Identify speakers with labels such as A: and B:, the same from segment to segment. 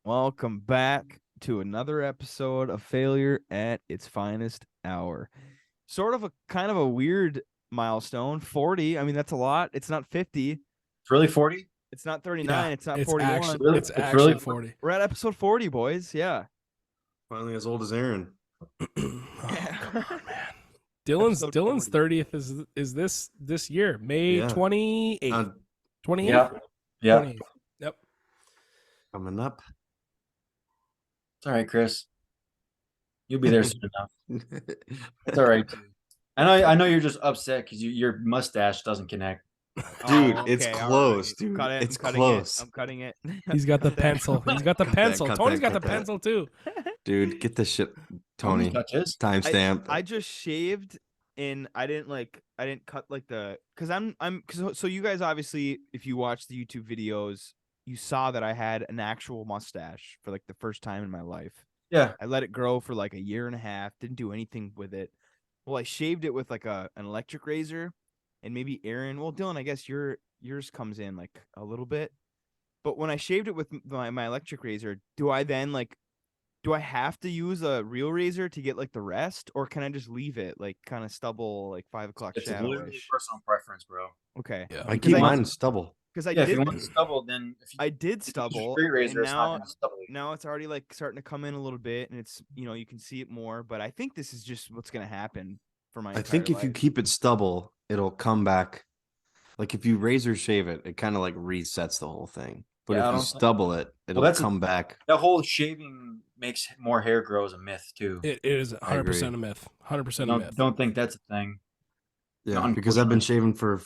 A: Welcome back to another episode of Failure at its Finest Hour. Sort of a kind of a weird milestone. 40. I mean, that's a lot. It's not 50.
B: It's really 40?
A: It's not 39.
C: Yeah,
A: it's not
C: it's
A: 41.
C: actually
B: Really?
C: it's
B: It's
C: actually
B: really
C: 40.
A: We're at episode 40, boys. Yeah.
D: Finally as old as Aaron.
C: Oh,
A: Yeah.
C: come on, man. Dylan's
A: Episode
C: 30th is this year, May
D: Yeah.
C: 28th. 28th?
B: Yeah. Yeah.
C: 28th. Yep.
D: Coming up.
B: It's all right, Chris. You'll be there soon enough. It's all right. I know you're just upset because your mustache doesn't connect.
D: Dude,
A: Oh,
D: it's
A: okay, all
D: close,
A: right.
D: dude.
A: Cut it.
D: It's
A: I'm cutting
D: close.
A: It. I'm cutting it.
C: He's got the pencil. He's got the
D: Cut that,
C: pencil.
D: cut
C: Tony's
D: that,
C: got the
D: cut that.
C: pencil too.
D: Dude, get this shit, Tony.
B: Touches.
D: Timestamp.
A: I just shaved and I didn't cut like the so you guys obviously, if you watch the YouTube videos, you saw that I had an actual mustache for like the first time in my life.
B: Yeah.
A: I let it grow for like a year and a half, didn't do anything with it. Well, I shaved it with like an electric razor, and maybe Aaron, well, Dylan, I guess yours comes in like a little bit. But when I shaved it with my electric razor, do I have to use a real razor to get like the rest, or can I just leave it like kind of stubble, like 5 o'clock
B: It's
A: shadow?
B: literally personal preference, bro.
A: Okay.
C: Yeah.
D: I keep
A: I-
D: mine stubble.
A: Because I
B: Yeah, if
A: did
B: you want to stubble, then if you
A: I did
B: use a
A: stubble,
B: straight razor,
A: and
B: it's not
A: now
B: gonna stubble.
A: now it's already like starting to come in a little bit, and it's you can see it more. But I think this is just what's gonna happen for my.
D: I think
A: entire
D: if you
A: life.
D: keep it stubble, it'll come back. Like if you razor shave it, it kind of like resets the whole thing. But
B: Yeah, I
D: if you
B: don't-
D: stubble it, it'll
B: that's a-
D: come back.
B: That whole shaving makes more hair grow is a myth too.
C: It is
D: I agree.
C: 100% a myth. 100% a myth.
B: Don't think that's a thing.
D: Yeah, because I've been shaving for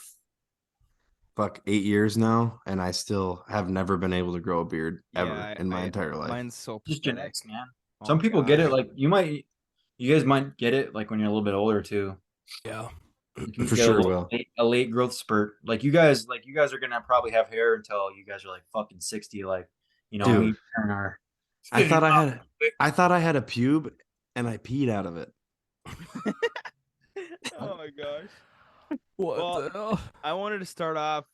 D: 8 years now, and I still have never been able to grow a beard ever
A: Yeah,
D: in my entire life.
A: Mine's so
B: Just
A: pathetic.
B: genetics, man.
A: Oh
B: Some
A: my
B: people get it
A: gosh.
B: like you guys might get it like when you're a little bit older too.
C: Yeah.
B: You can
D: For
B: get
D: sure
B: a,
D: will.
B: a late growth spurt. Like you guys are gonna probably have hair until you guys are like fucking 60. Like
D: Dude.
B: we turn our.
D: I thought I had a pube, and I peed out of it.
A: Oh my gosh.
C: What
A: Well,
C: the hell?
A: I wanted to start off.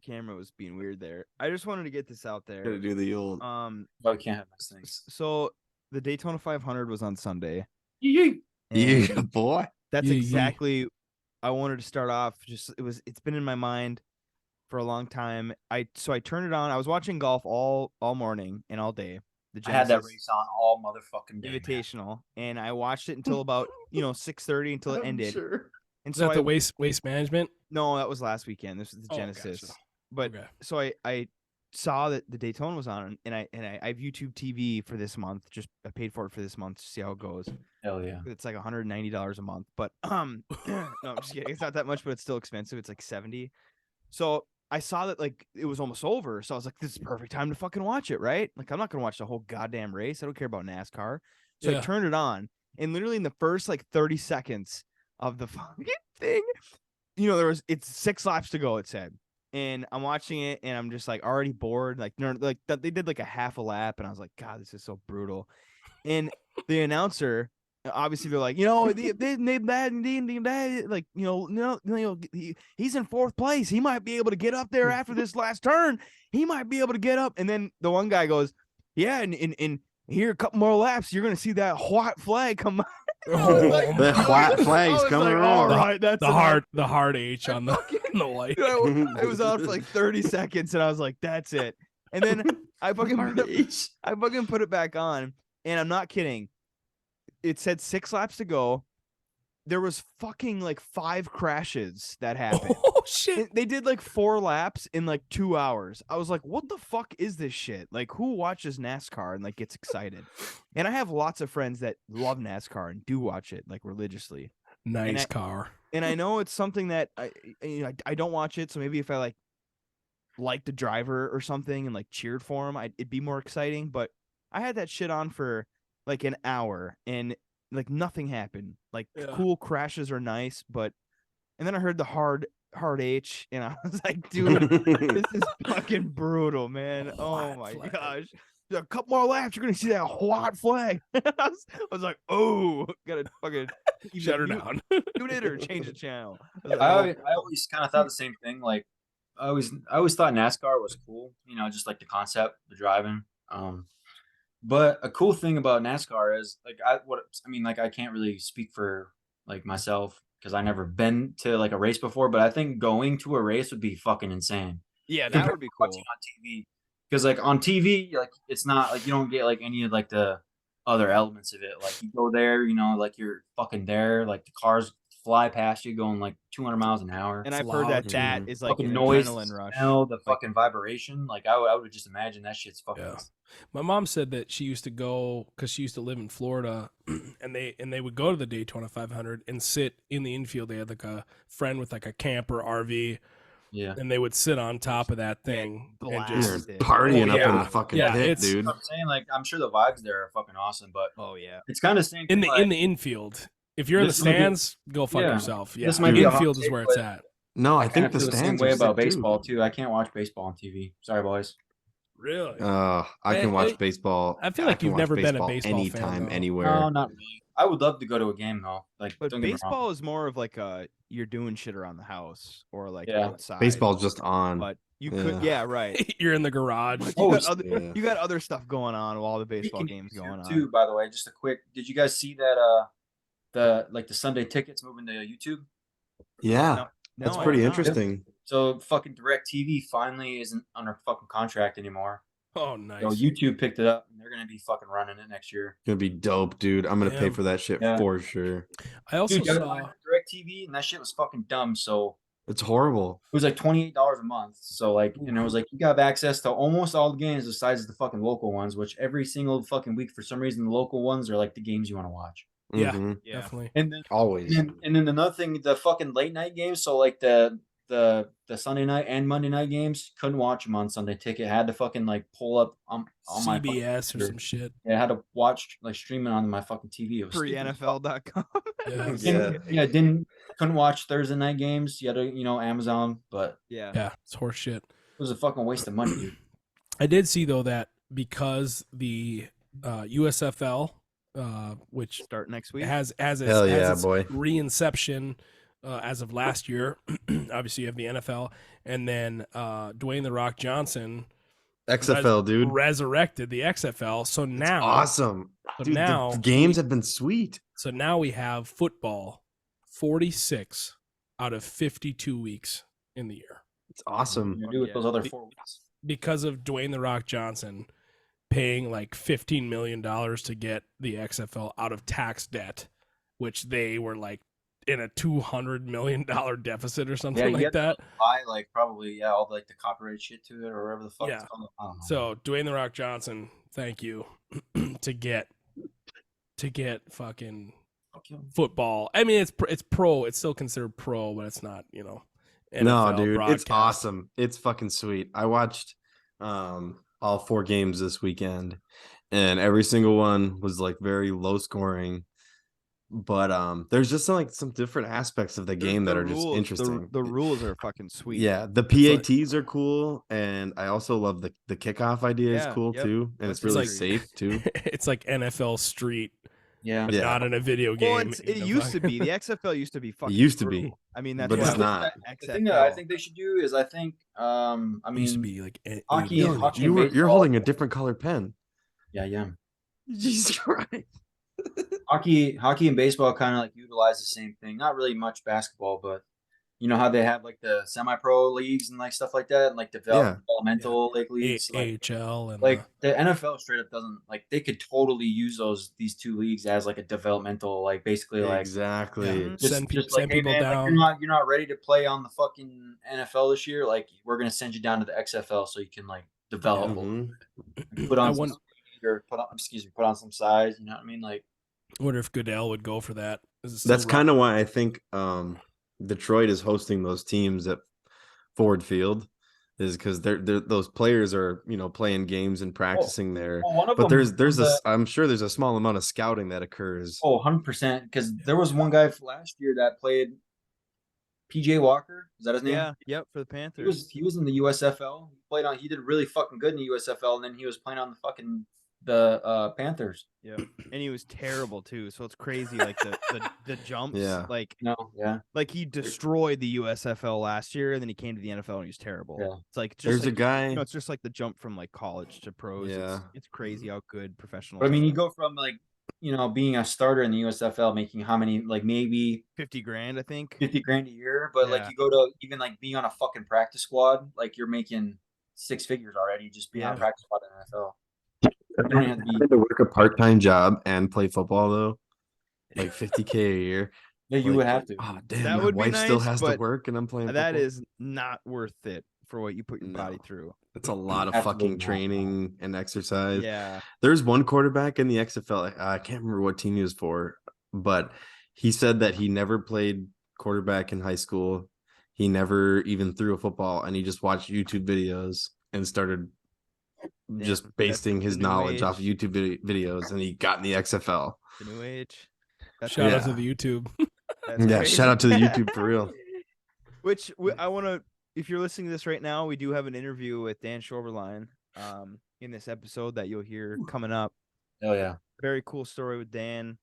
A: The camera was being weird there. I just wanted to get this out
D: Gotta
A: there.
D: do the old.
B: Oh, we can't have those things.
A: So the Daytona 500 was on Sunday.
B: Yeah.
A: and
D: Yeah, boy.
A: That's
C: Yeah, yeah.
A: exactly. I wanted to start off. It's been in my mind for a long time. I turned it on. I was watching golf all morning and all day. The
B: I had that
A: Genesis
B: race on all motherfucking day.
A: Invitational, and I watched it until about 6:30 until it ended.
D: Sure.
A: And
C: Is
A: so
C: that the waste management?
A: No, that was last weekend. This is the
C: Oh,
A: Genesis.
C: gotcha.
A: But
C: Okay.
A: so I saw that the Daytona was on, and I have YouTube TV for this month. Just I paid for it for this month to see how it goes.
B: Hell yeah.
A: It's like $190 a month. But no, I'm just kidding. It's not that much, but it's still expensive. It's like 70. So I saw that like it was almost over. So I was like, this is the perfect time to fucking watch it, right? Like I'm not gonna watch the whole goddamn race. I don't care about NASCAR. So I
C: Yeah.
A: turned it on, and literally in the first like 30 seconds of the fucking thing, it's 6 laps to go, it said. And I'm watching it, and I'm just like already bored. Like, no, like they did like a half a lap, and I was like, God, this is so brutal. And the announcer, obviously, they're like, he's in 4th place. He might be able to get up there after this last turn. He might be able to get up. And then the one guy goes, yeah, and here a couple more laps, you're gonna see that white flag come.
D: The white flag's coming
A: All
D: around.
A: right, that's
C: The hard H on the light.
A: I was on for like 30 seconds, and I was like, "That's it." And then I fucking put it back on, and I'm not kidding. It said 6 laps to go. There was fucking like 5 crashes that happened.
C: Oh shit.
A: They did like 4 laps in like 2 hours. I was like, "What the fuck is this shit? Like, who watches NASCAR and like gets excited?" And I have lots of friends that love NASCAR and do watch it like religiously.
C: Nice car.
A: And I know it's something that I don't watch it, so maybe if I like the driver or something and like cheered for him, it'd be more exciting. But I had that shit on for like an hour, and like nothing happened. Like
C: Yeah.
A: cool crashes are nice, and then I heard the hard H, and I was like, dude, this is fucking brutal, man. Oh
C: White
A: my
C: flag.
A: gosh. A couple more laps, you're gonna see that white flag. I was like, oh, gotta fucking
C: Shut her
A: either
C: down.
A: mute it or change the channel. I was like,
B: I always kind of thought the same thing. Like I always thought NASCAR was cool. Just like the concept, the driving. But a cool thing about NASCAR is I can't really speak for like myself because I never been to like a race before, but I think going to a race would be fucking insane.
A: Yeah, that
B: Compared
A: would be
B: to watching
A: cool.
B: on TV. Because like on TV, like it's not like you don't get like any of like the other elements of it. Like you go there, like you're fucking there, like the cars fly past you going like 200 miles an hour.
A: And
C: It's
A: I've heard
C: loud,
A: that
C: too.
A: that is like
B: Fucking
A: an
B: noise,
A: adrenaline
B: the
A: rush.
B: smell, the
A: Like,
B: fucking vibration. Like I would just imagine that shit's fucking.
C: Yeah. My mom said that she used to go because she used to live in Florida, and they would go to the Daytona 500 and sit in the infield. They had like a friend with like a camper RV,
B: Yeah.
C: and they would sit on top of that thing and
D: You're
C: just
A: blasted.
D: partying
C: Oh,
D: up in
C: yeah.
D: the fucking
C: Yeah,
D: pit,
C: it's-
D: dude.
B: I'm saying like I'm sure the vibes there are fucking awesome, but
A: Oh yeah.
B: it's kind of same
C: in
B: thing,
C: the infield. If you're in the
B: This might be-
C: stands, go fuck
B: yeah,
C: yourself. Yeah,
B: this might be a hot
C: infield is
B: take,
C: where it's
B: but-
C: at.
D: No, I
B: kind
D: think
B: of
D: the
B: feel the same
D: stands
B: way
D: are
B: about
D: sick,
B: baseball
D: too.
B: too. I can't watch baseball on TV. Sorry, boys.
C: Really?
D: I can watch baseball.
C: I feel like
D: can
C: you've
D: watch
C: never been a baseball fan,
D: anytime,
C: though.
D: anywhere.
B: No, not really. I would love to go to a game though. Like,
A: But
B: don't get me
A: baseball
B: wrong.
A: is more of like you're doing shit around the house or like
B: Yeah.
A: outside.
D: Baseball's just on.
A: But you could, yeah, right.
C: You're in the garage.
A: But
B: Oh,
D: yeah.
A: you got other stuff going on while the baseball
B: Speaking
A: game's
B: of
A: going
B: YouTube,
A: on.
B: too, by the way, just a quick. Did you guys see that? The Sunday tickets moving to YouTube.
D: Yeah,
A: No,
D: that's
A: I
D: pretty
A: have not.
D: interesting.
B: So fucking DirecTV finally isn't under fucking contract anymore.
C: Oh, nice.
B: So YouTube picked it up, and they're gonna be fucking running it next year.
D: Gonna be dope, dude. I'm gonna pay
C: Damn.
D: for that shit
B: Yeah.
D: for sure.
C: I also
B: Dude,
C: saw.
B: DirecTV, and that shit was fucking dumb. So
D: It's horrible.
B: it was like $28 a month. So like, and it was like you got access to almost all the games besides the fucking local ones, which every single fucking week for some reason the local ones are like the games you want to watch.
C: Yeah.
D: Mhm.
A: Yeah.
C: Definitely.
B: And then
D: Always.
B: and then another thing, the fucking late night games. So like the Sunday night and Monday night games, couldn't watch them on Sunday Ticket. Had to fucking like pull up on my fucking
C: CBS or
B: computer.
C: some shit.
B: Yeah, I had to watch like streaming on my fucking TV. It was
A: Free
B: stupid.
A: NFL.com.
C: Yeah.
D: Yeah.
B: Couldn't watch Thursday night games. You had to, Amazon, but
A: Yeah.
C: Yeah, it's horse shit.
B: it was a fucking waste of money, dude.
C: I did see though that because the USFL, which
A: Start next week.
C: has its,
D: Hell
C: has
D: yeah,
C: its
D: boy.
C: reinception as of last year. Obviously, you have the NFL, and then Dwayne the Rock Johnson
D: XFL, dude.
C: resurrected the XFL. So now,
D: Awesome.
C: so
D: Dude,
C: now
D: the games have been sweet.
C: So now we have football 46 out of 52 weeks in the year
D: It's awesome.
B: You do with
A: Yeah.
B: those other 4 weeks.
C: because of Dwayne the Rock Johnson paying like $15 million to get the XFL out of tax debt, which they were like in a $200 million deficit or something
B: you
C: like
B: have to
C: that.
B: buy like probably all like the copyright shit to it or whatever the fuck
C: Yeah.
B: it's called. I don't know.
C: So Dwayne the Rock Johnson, thank you to get fucking
B: Fuck you.
C: football. I mean, it's pro. It's still considered pro, but it's not,
D: No,
C: NFL
D: dude, it's
C: broadcast.
D: awesome. It's fucking sweet. I watched all 4 games this weekend, and every single one was like very low scoring. But there's just some different aspects of the game that are just
A: rules,
D: interesting.
A: The rules are fucking sweet.
D: Yeah, the
C: like-
D: PATs are cool, and I also love the kickoff idea is
A: Yeah,
D: cool
A: yep.
D: too, and it's
A: That's
D: really
C: like-
D: safe too.
C: It's like NFL Street,
B: Yeah.
C: but
D: Yeah.
C: not in a video game.
A: Well, it used to be. The XFL used to be fucking.
D: used to be,
A: brutal. I mean, that's
D: but
A: why
D: it's
A: I
D: not.
A: like
B: The
A: XFL.
B: thing that I think they should do is I think I
C: It used to
B: mean
C: be like
B: hockey
C: you
B: and hockey
D: You're
B: baseball-
D: holding a different color pen.
B: yeah.
D: Jesus Christ.
B: Hockey and baseball kind of like utilize the same thing. Not really much basketball, but you know how they have like the semi-pro leagues and like stuff like that, and like developmental like leagues.
C: AHL and
B: Like the NFL straight up doesn't like they could totally use these 2 leagues as like a developmental like basically like
D: Exactly.
C: Yeah.
B: just,
C: Send
B: just
C: send
B: like, hey,
C: people
B: man,
C: down.
B: like, you're not ready to play on the fucking NFL this year. Like we're gonna send you down to the XFL so you can like develop,
D: Mhm.
B: put
C: I
B: on some
C: won-
B: speed or put on some size. You know what I mean? Like
C: I wonder if Goodell would go for that.
D: That's kind of why I think Detroit is hosting those teams at Ford Field, is because they're those players are playing games and practicing there.
B: well, one of
D: But
B: them
D: there's
B: was
D: I'm sure there's a small amount of scouting that occurs.
B: 100%. Because there was one guy last year that played PJ Walker. Is that his name?
A: Yeah. Yep. For the Panthers.
B: He was in the USFL. He did really fucking good in the USFL, and then he was playing on the fucking the Panthers.
A: Yeah, and he was terrible too. So it's crazy, like the jumps.
D: Yeah.
A: Like
B: Yeah.
A: he destroyed the USFL last year, and then he came to the NFL and he was terrible.
B: Yeah.
A: It's like just
D: There's
A: like,
D: a guy.
A: it's just like the jump from like college to pros.
D: Yeah.
A: It's crazy how good professionals.
B: But I mean,
A: are.
B: you go from like being a starter in the USFL, making how many, like maybe
A: $50,000, I think.
B: 50 grand a year, but like
A: Yeah.
B: you go to even like being on a fucking practice squad, like you're making 6 figures already just being on a
A: Yeah.
B: practice squad in the NFL. You don't have to be.
D: Having to work a part-time job and play football though, like $50K a year.
B: Yeah, you
D: Like,
B: would have to.
D: Oh damn,
A: That
D: my
A: would be
D: wife still
A: nice,
D: has to
A: but
D: work and I'm playing
A: that
D: football.
A: is not worth it for what you put your body
D: No.
A: through.
D: It's a lot of
B: Absolutely
D: fucking
B: not.
D: training and exercise.
A: Yeah.
D: There's one quarterback in the XFL. I can't remember what team he was for, but he said that he never played quarterback in high school. He never even threw a football, and he just watched YouTube videos and started just
A: Damn,
D: basing
A: that's
D: his
A: the new
D: knowledge off of
A: age.
D: YouTube videos, and he got in the XFL.
A: The new age. That's
C: Shout out to
D: Yeah.
C: the YouTube.
A: That's
D: Yeah,
A: crazy.
D: shout out to the YouTube for real.
A: Which I want to, if you're listening to this right now, we do have an interview with Dan Schoeberlein in this episode that you'll hear coming up.
B: Oh yeah.
A: Very cool story with Dan.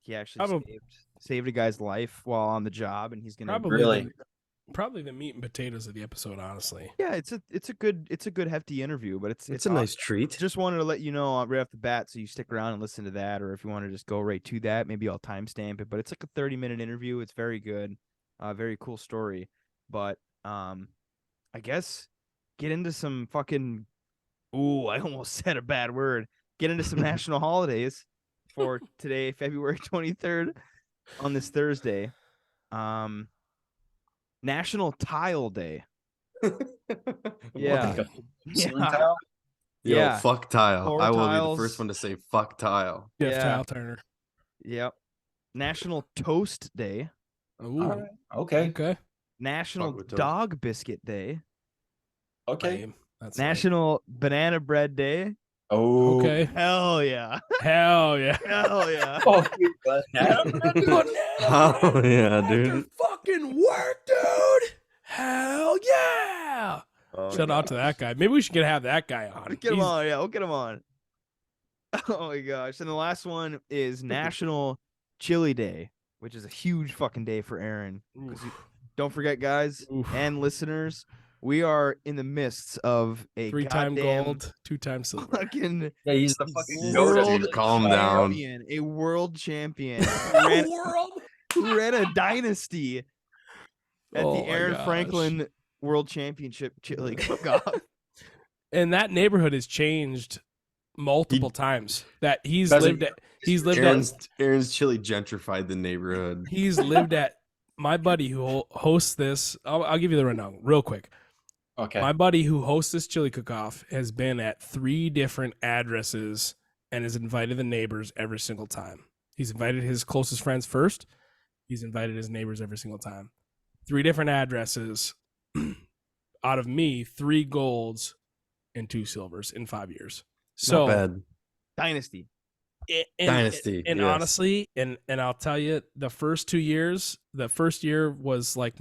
A: He actually
C: Probably-
A: saved a guy's life while on the job, and he's gonna
B: Really?
C: Probably the meat and potatoes of the episode, honestly.
A: Yeah, it's a good hefty interview, but it's
D: It's a nice treat.
A: Just wanted to let you know right off the bat, so you stick around and listen to that, or if you want to just go right to that, maybe I'll timestamp it. But it's like a 30-minute interview. It's very good, very cool story. But I guess get into some fucking. Ooh, I almost said a bad word. Get into some national holidays for today, February 23rd, on this Thursday. National Tile Day. Yeah.
B: Like a ceiling
A: Yeah.
B: tile?
D: Yo,
A: Yeah.
D: fuck tile.
A: Floor
D: I will be
A: tiles.
D: the first one to say fuck tile.
C: Jeff
A: Yeah.
C: Tile Turner.
A: Yep. National Toast Day.
C: Ooh,
B: All right. Okay.
C: okay.
A: National
D: with toast.
A: Dog Biscuit Day.
B: Okay.
C: Lame. That's lame.
A: National Banana Bread Day.
B: Oh.
C: Okay.
A: Hell yeah.
C: Hell yeah.
A: Hell yeah.
B: Fuck you, banana.
D: Oh yeah, dude.
C: Fucking work, dude. Hell yeah.
D: Oh,
C: Shout out to that guy. Maybe we should have that guy on.
A: Get him
C: He's-
A: on. Yeah, we'll get him on. Oh my gosh. And the last one is National Chili Day, which is a huge fucking day for Aaron. 'Cause you- Don't forget, guys
C: Oof.
A: and listeners, we are in the midst of a
C: 3-time
A: goddamn
C: gold, 2-time silver.
A: fucking
B: Yeah, he's the fucking
A: World
B: goat.
D: Dude, calm down.
A: champion, a world champion who ran,
C: World.
A: who ran a dynasty at
C: Oh
A: the
C: my
A: Aaron
C: gosh.
A: Franklin World Championship chili cook-off.
C: And that neighborhood has changed multiple times. That he's
B: Doesn't-
C: lived at. He's lived at.
D: Aaron's chili gentrified the neighborhood.
C: He's lived at. My buddy who hosts this. I'll give you the rundown real quick.
B: Okay.
C: My buddy who hosts this chili cook-off has been at 3 different addresses and has invited the neighbors every single time. He's invited his closest friends first. He's invited his neighbors every single time. 3 different addresses. Out of me, 3 golds and 2 silvers in 5 years. So
D: Not bad.
A: Dynasty.
D: Dynasty,
C: and
D: yes.
C: honestly, and I'll tell you, the first 2 years, the first year was like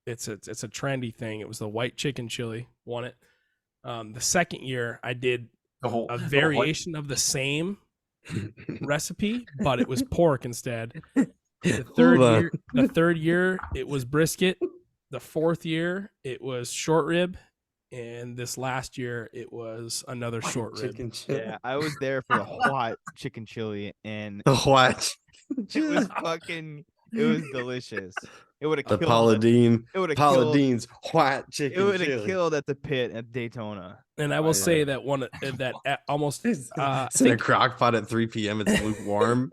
C: it's a trendy thing. It was the white chicken chili, won it. The second year I did
B: The whole
C: a variation of the same recipe, but it was pork instead. The third year it was brisket. The 4th year it was short rib, and this last year it was another short rib.
D: chicken chili.
A: Yeah, I was there for the hot chicken chili, and
D: The what?
A: it was fucking. It was delicious. It would have
D: The
A: killed.
D: Pauladine.
A: It would have killed.
D: Pauladines white
A: It
D: chicken
A: would have
D: chili.
A: killed at the pit at Daytona.
C: And I will say that almost
D: It's
C: I
D: in a
C: think
D: crock pot at 3 p.m. It's lukewarm.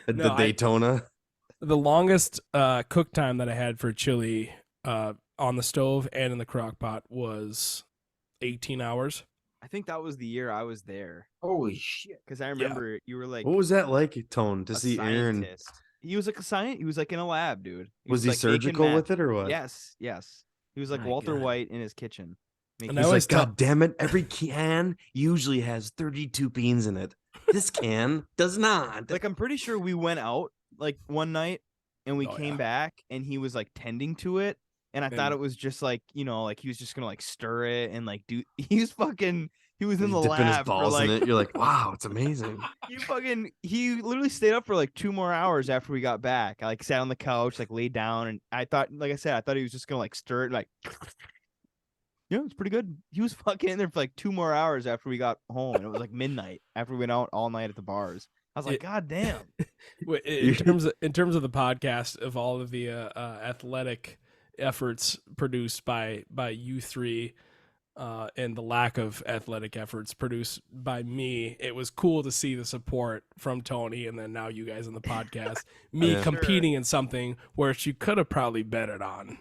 D: At
C: No,
D: the Daytona.
C: the longest cook time that I had for chili on the stove and in the crock pot was 18 hours.
A: I think that was the year I was there
B: Holy shit.
A: because I remember you were like
D: What was that like, Tone, to
A: a
D: see Aaron?
A: scientist. He was like a scientist. He was like in a lab, dude.
D: Was he
A: like making
D: surgical
A: math.
D: with it or what?
A: Yes, yes. He was like
D: My
A: Walter
D: God.
A: White in his kitchen.
C: And
A: making-
C: I
D: He's
C: always
D: like,
C: tell-
D: God damn it, every can usually has 32 beans in it. This can does not.
A: like I'm pretty sure we went out like one night and we
C: Oh,
A: came
C: yeah.
A: back and he was like tending to it. And I thought
C: And-
A: it was just like, like he was just gonna like stir it and like do he was fucking He was in
D: He's
A: the
D: dipping his
A: lab for
D: balls in
A: like
D: it. You're like, wow, it's amazing.
A: he literally stayed up for like 2 more hours after we got back. I like sat on the couch, like laid down, and I thought, like I said, I thought he was just gonna like stir it, like yeah, it's pretty good. He was fucking in there for like 2 more hours after we got home, and it was like midnight after we went out all night at the bars. I was like, God damn.
C: In terms of the podcast, of all of the athletic efforts produced by you three, and the lack of athletic efforts produced by me, it was cool to see the support from Tony, and then now you guys on the podcast, me
D: Yeah.
C: competing in something where you could have probably betted on.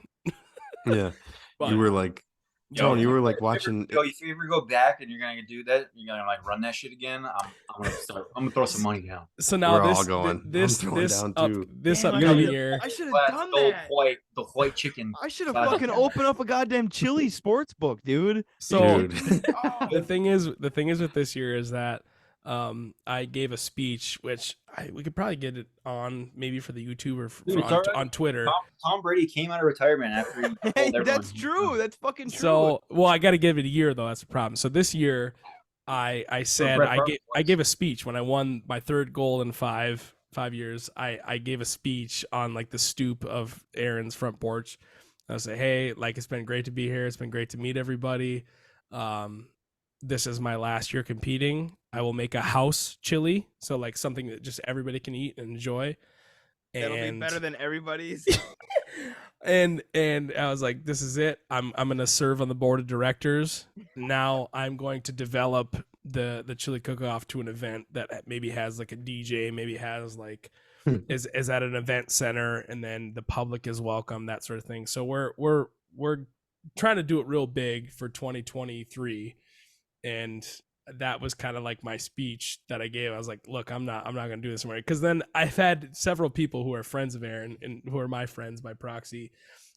D: Yeah.
C: But,
D: You were like, Tony, you were like watching.
B: If you ever go back and you're gonna do that, you're gonna like run that shit again. I'm gonna throw some money down.
C: So now
D: We're
C: this
D: all going.
C: this
D: I'm throwing
C: this
D: down
C: up,
D: too.
C: this
A: Damn,
C: upcoming year,
A: I should have
B: Glass,
A: done
B: the
A: that.
B: the white chicken.
A: I should have
B: glass.
A: fucking opened up a goddamn Chili sports book, dude.
C: so
D: Dude.
C: the thing is with this year is that I gave a speech, which we could probably get it on maybe for the YouTube or
B: Dude, it's all right.
C: on Twitter.
B: Tom Brady came out of retirement after he told everyone.
A: That's true. That's fucking true.
C: So, well, I got to give it a year though. That's the problem. So this year, I said
B: Brett Favre
C: I gave a speech when I won my third goal in five years. I gave a speech on like the stoop of Aaron's front porch. I was like, hey, like it's been great to be here. It's been great to meet everybody. This is my last year competing. I will make a house chili, so like something that just everybody can eat and enjoy.
A: That'll be better than everybody's.
C: and I was like, this is it. I'm gonna serve on the board of directors. Now I'm going to develop the chili cook-off to an event that maybe has like a DJ, maybe has like is at an event center, and then the public is welcome, that sort of thing. So we're trying to do it real big for 2023, and that was kind of like my speech that I gave. I was like, look, I'm not going to do this anymore. Because then I've had several people who are friends of Aaron and who are my friends by proxy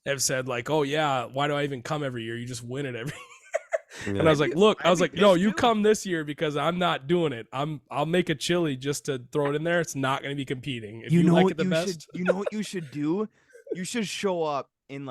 C: have said like, oh yeah, why do I even come every year? You just win it every year. And I was like, look, I was like, no, you come this year because I'm not doing it. I'll make a chili just to throw it in there. It's not going to be competing. If you
A: know
C: like
A: what
C: it the best,
A: you know what you should do? You should show up in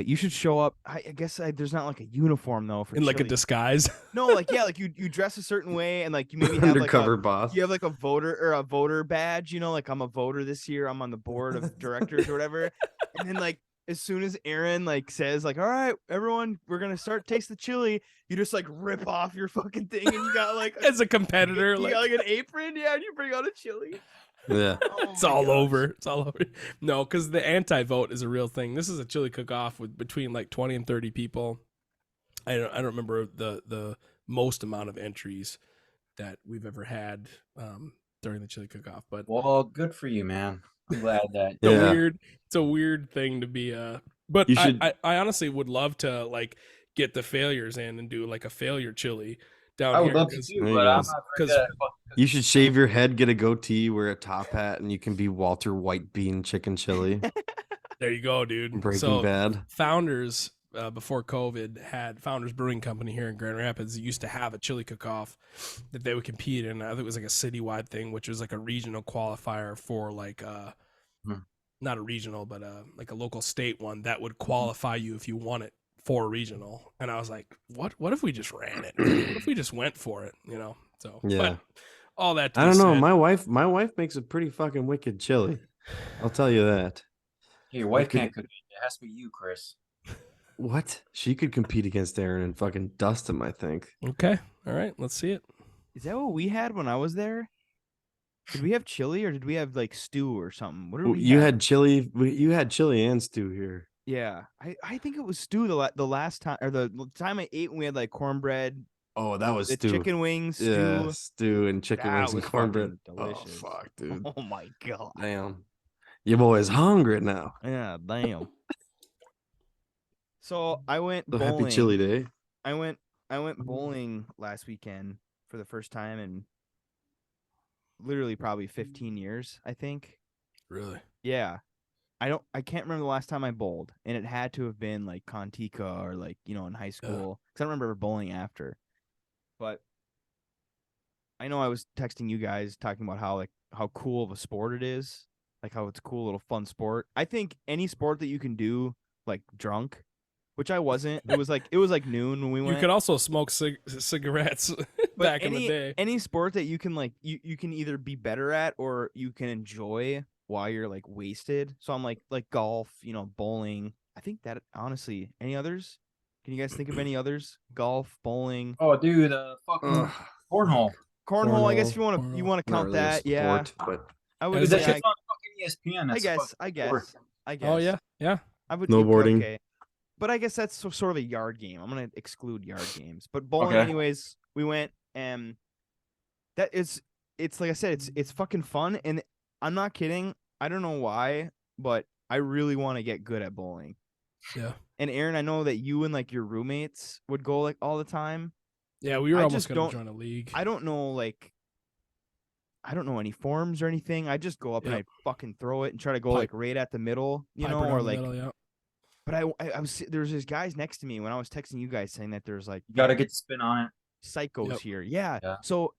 A: you should show up. I guess there's not like a uniform though for
C: in like a
A: chili.
C: disguise.
A: No, like yeah, like you dress a certain way, and like you maybe have
D: Undercover
A: like
D: boss.
A: you have like a voter badge, you know, like I'm a voter this year, I'm on the board of directors or whatever. And then like as soon as Aaron like says like, all right, everyone, we're gonna start taste the chili, you just like rip off your fucking thing, and you got like
C: As a competitor,
A: you got like an apron, yeah, and you bring out a chili.
D: Yeah.
A: Oh
C: It's
A: my
C: all
A: gosh.
C: over. It's all over. No, because the anti-vote is a real thing. This is a chili cook-off with between like 20 and 30 people. I don't remember the most amount of entries that we've ever had during the chili cook-off, but
B: Well, good for you, man. I'm glad that.
D: Yeah.
C: it's a weird thing to be. But
D: You should-
C: I honestly would love to like get the failures in and do like a failure chili down
B: I
C: here.
B: would love to
C: 'cause-
B: too,
D: There you
B: but
D: go.
B: I'm not afraid
C: 'cause-
B: that.
D: You should shave your head, get a goatee, wear a top hat, and you can be Walter White Bean Chicken Chili.
C: There you go, dude.
D: Breaking
C: So
D: Bad.
C: Founders, before COVID, had Founders Brewing Company here in Grand Rapids. Used to have a chili cook-off that they would compete in. I think it was like a citywide thing, which was like a regional qualifier for like not a regional, but like a local state one that would qualify you if you won it for regional. And I was like, what if we just ran it? What if we just went for it? You know? So
D: Yeah.
C: but all that to
D: I
C: be
D: don't know.
C: said,
D: My wife makes a pretty fucking wicked chili. I'll tell you that.
B: Hey, your wife
D: could-
B: can't cook it. It has to be you, Chris.
D: What? She could compete against Aaron and fucking dust him, I think.
C: okay. All right, let's see it.
A: Is that what we had when I was there? Did we have chili or did we have like stew or something? What did we
D: You
A: have?
D: had chili. You had chili and stew here.
A: Yeah, I think it was stew the last time, or the time I ate when we had like cornbred,
D: Oh, that was
A: the
D: stew.
A: chicken wings,
D: Yeah,
A: stew.
D: stew and chicken
A: That
D: wings and
A: was
D: cornbread.
A: fucking
D: Oh
A: delicious.
D: fuck, dude.
A: Oh my god.
D: Damn. Your boy's hungry now.
A: Yeah, damn. So I went
D: So
A: bowling.
D: happy chili day.
A: I went bowling last weekend for the first time in literally probably 15 years, I think.
C: Really?
A: Yeah. I can't remember the last time I bowled, and it had to have been like Contica or like, you know, in high school, cuz I don't remember bowling after. But I know I was texting you guys talking about how cool of a sport it is, like how it's a cool little fun sport. I think any sport that you can do like drunk which I wasn't. It was like noon when we
C: You
A: went.
C: could also smoke cigarettes
A: But
C: back in the day.
A: any sport that you can like you can either be better at or you can enjoy while you're like wasted. So I'm like golf, bowling. I think that honestly, any others? Can you guys think of any others? Golf, bowling,
B: Oh, dude, fucking cornhole.
A: cornhole. I guess if
C: Cornhole.
A: you want to
D: Not
A: count
D: really a
A: that, yeah.
D: sport, but
A: I
C: Dude,
A: would.
B: That
C: Yeah,
B: shit's on fucking ESPN. That's
A: I guess.
B: sport.
A: I guess.
C: Oh yeah.
A: I would.
D: Snowboarding.
A: Okay. But I guess that's sort of a yard game. I'm gonna exclude yard games. But bowling,
B: Okay.
A: anyways, we went and it's like I said, it's fucking fun, and I'm not kidding. I don't know why, but I really want to get good at bowling.
C: Yeah.
A: And Aaron, I know that you and like your roommates would go like all the time.
C: Yeah, we were
A: I
C: almost
A: just
C: gonna
A: don't-
C: join a league.
A: I don't know any forms or anything. I just go up and I
C: Yep.
A: fucking throw it and try to go
C: Pipe-
A: like right at the middle,
C: Piper
A: or
C: down the
A: like.
C: middle, yeah.
A: But I was there was these guys next to me when I was texting you guys saying that there's like
B: You got to get the spin on it.
A: psychos
C: Yep.
A: here. Yeah.
B: Yeah.
A: So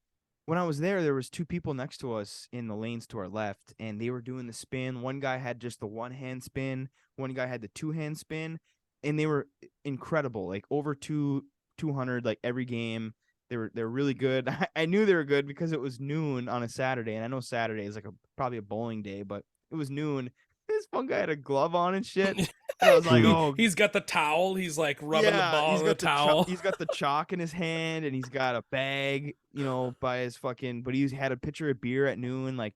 A: when I was there was two people next to us in the lanes to our left, and they were doing the spin. One guy had just the one hand spin. One guy had the two hand spin, and they were incredible. Like over 200 like every game. They were really good. I knew they were good because it was noon on a Saturday, and I know Saturday is like probably a bowling day, but it was noon. This one guy had a glove on and shit. And I was like, oh,
C: He's got the towel. He's like rubbing the ball
A: he's
C: in the
A: got
C: towel.
A: he's got the chalk in his hand, and he's got a bag, by his fucking. But he's had a pitcher of beer at noon. Like,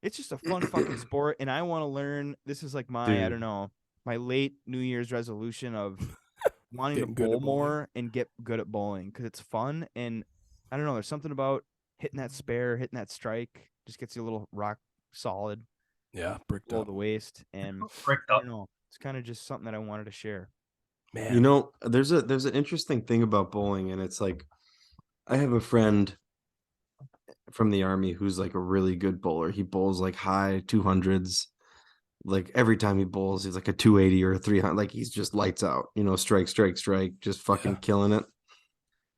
A: it's just a fun fucking sport, and I want to learn. This is like my, I
D: Dude.
A: don't know, my late New Year's resolution of wanting to
C: Getting good at
A: bowl
C: bowling.
A: more and get good at bowling because it's fun, and I don't know. There's something about hitting that spare, hitting that strike, just gets you a little rock solid
C: Yeah, bricked
A: below
C: up.
A: the waist, and
B: Bricked
A: I
B: up.
A: don't know. It's kind of just something that I wanted to share.
C: Man.
D: You know, there's an interesting thing about bowling, and it's like I have a friend from the army who's like a really good bowler. He bowls like high 200s. Like every time he bowls, he's like a 280 or a 300. Like he's just lights out, strike, just fucking
C: Yeah.
D: killing it.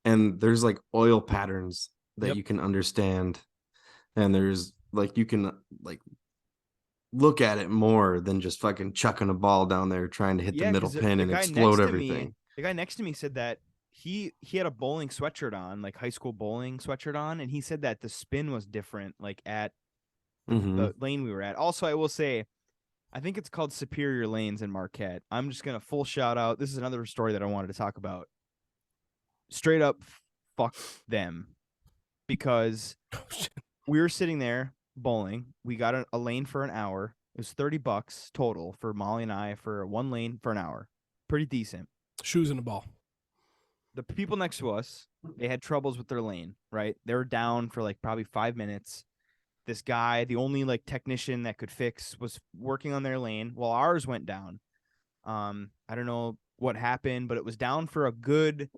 D: And there's like oil patterns that
C: Yep.
D: you can understand. And there's like you can like look at it more than just fucking chucking a ball down there trying to hit the middle
A: 'cause
D: pin
A: the
D: and
A: guy
D: explode
A: next to
D: everything.
A: me, the guy next to me said that he had a bowling sweatshirt on, like high school bowling sweatshirt on, and he said that the spin was different, like at
D: Mhm.
A: the lane we were at. Also, I will say, I think it's called Superior Lanes in Marquette. I'm just gonna full shout out. This is another story that I wanted to talk about. Straight up, fuck them, because
C: Oh, shit.
A: we were sitting there bowling. We got a lane for an hour. It was $30 total for Molly and I for one lane for an hour. Pretty decent.
C: Shoes in the ball.
A: The people next to us, they had troubles with their lane, right? They were down for like probably 5 minutes. This guy, the only like technician that could fix, was working on their lane while ours went down. I don't know what happened, but it was down for a good,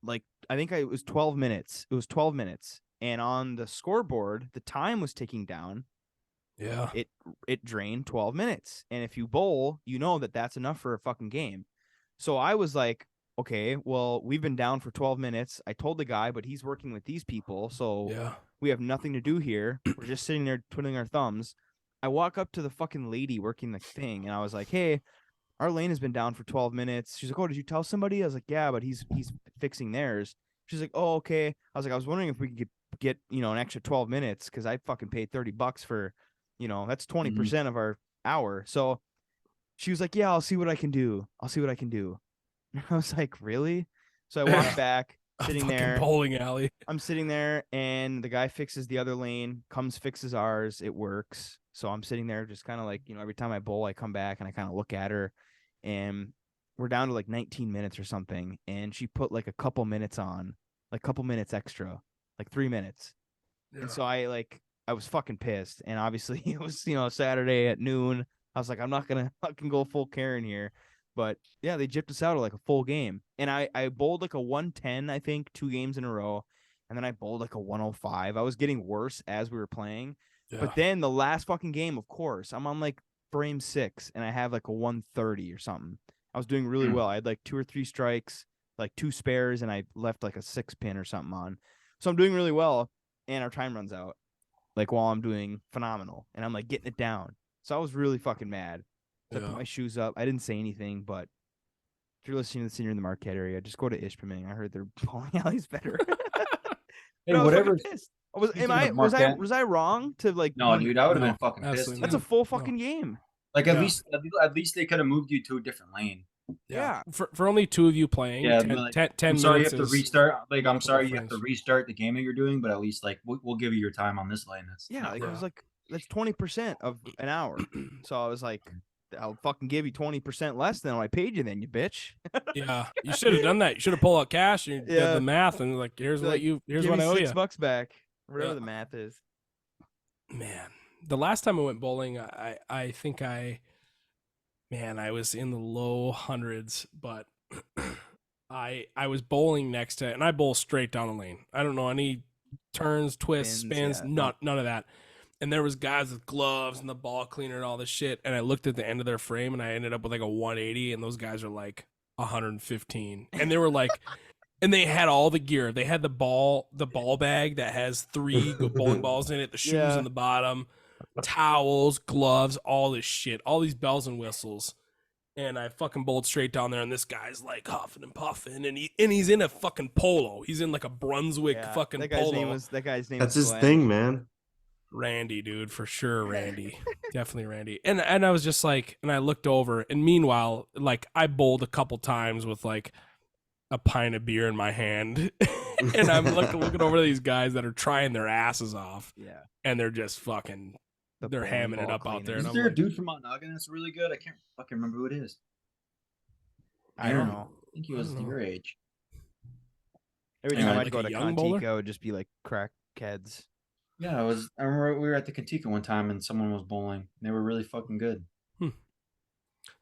A: like, I think it was 12 minutes. It was 12 minutes. And on the scoreboard, the time was ticking down.
C: Yeah.
A: It drained 12 minutes. And if you bowl, you know that that's enough for a fucking game. So I was like, okay, well, we've been down for 12 minutes. I told the guy, but he's working with these people, so
C: Yeah.
A: we have nothing to do here. We're just sitting there twiddling our thumbs. I walk up to the fucking lady working the thing, and I was like, hey, our lane has been down for 12 minutes. She's like, oh, did you tell somebody? I was like, yeah, but he's fixing theirs. She's like, oh, okay. I was like, I was wondering if we could get an extra 12 minutes because I fucking paid $30 for, that's 20% of our hour. So she was like, yeah, I'll see what I can do. I'll see what I can do. I was like, really? So I walked back, sitting
C: Fucking
A: there.
C: bowling alley.
A: I'm sitting there, and the guy fixes the other lane, comes fixes ours. It works. So I'm sitting there just kind of like, every time I bowl, I come back and I kind of look at her, and we're down to like 19 minutes or something. And she put like a couple minutes on, like couple minutes extra, like 3 minutes.
C: Yeah.
A: And so I was fucking pissed. And obviously it was, Saturday at noon. I was like, I'm not going to fucking go full Karen here. But yeah, they gypped us out of like a full game. And I bowled like a 110, I think, 2 games in a row. And then I bowled like a 105. I was getting worse as we were playing.
C: Yeah.
A: But then the last fucking game, of course, I'm on like frame 6 and I have like a 130 or something. I was doing really well. I had like 2 or 3 strikes, like 2 spares, and I left like a 6 pin or something on. So I'm doing really well. And our time runs out, like while I'm doing phenomenal. And I'm like getting it down. So I was really fucking mad. So I put my shoes up. I didn't say anything, but If you're listening to the senior in the Marquette area, just go to Ishpeming. I heard their bowling alley's better.
B: Hey,
A: But I was
B: whatever.
A: fucking pissed. Was
B: Speaking of
A: was I
B: Marquette,
A: was I wrong to like?
B: no, dude, I would have
C: No,
B: been fucking pissed.
C: absolutely
A: That's a
B: Too.
A: full fucking game.
B: Like
C: Yeah.
B: at least they could have moved you to a different lane.
A: Yeah.
C: For only 2 of you playing,
B: Yeah,
C: 10,
B: like,
C: 10
B: I'm sorry you
C: minutes
B: have to
C: is
B: restart. Like, I'm
C: multiple
B: sorry you have to
C: frames.
B: restart the game that you're doing, but at least like we'll give you your time on this lane. That's
A: Yeah,
B: not
A: like
B: for
A: it
B: us.
A: was like that's 20% of an hour. So I was like, I'll fucking give you 20% less than I paid you, then you bitch.
C: Yeah, you should have done that. You should have pulled out cash and did
A: Yeah.
C: the math and like, here's
A: Like,
C: here's
A: give
C: what
A: me
C: I owe you.
A: $6 back, whatever
C: Yeah.
A: the math is.
C: Man, the last time I went bowling, I think I was in the low hundreds, but I was bowling next to, and I bowl straight down the lane. I don't know any turns, twists,
A: Spins,
C: spins,
A: yeah.
C: none of that. And there was guys with gloves and the ball cleaner and all this shit. And I looked at the end of their frame and I ended up with like a 180, and those guys are like 115, and they were like. And they had all the gear. They had the ball bag that has 3 bowling balls in it, the shoes
A: Yeah.
C: in the bottom, towels, gloves, all this shit, all these bells and whistles. And I fucking bowled straight down there, and this guy's like huffing and puffing, and he's in a fucking polo. He's in like a Brunswick
A: Yeah,
C: fucking
A: that guy's
C: polo.
A: name
D: That's
A: was
D: his
A: Glenn.
D: thing, man.
C: Randy, dude, for sure, Randy. Definitely Randy. And I was just like, and I looked over, and meanwhile, like I bowled a couple times with like a pint of beer in my hand, and I'm looking over to these guys that are trying their asses off,
A: Yeah.
C: and they're just fucking,
A: The
C: they're
A: bowling
C: hamming it
A: ball
C: up out there.
A: cleaners.
C: And
B: Isn't
C: I'm
B: there
C: like,
B: a dude from Mount Noggin that's really good? I can't fucking remember who it is.
A: I don't know.
B: I think he
C: I
B: was
C: don't know.
B: your age.
A: Every
B: Anyway,
A: time I'd
C: like
A: go
C: a
A: to
C: young bowler?
A: Contico, it'd just be like crackheads.
B: Yeah, I remember we were at the Kentika one time and someone was bowling. They were really fucking good.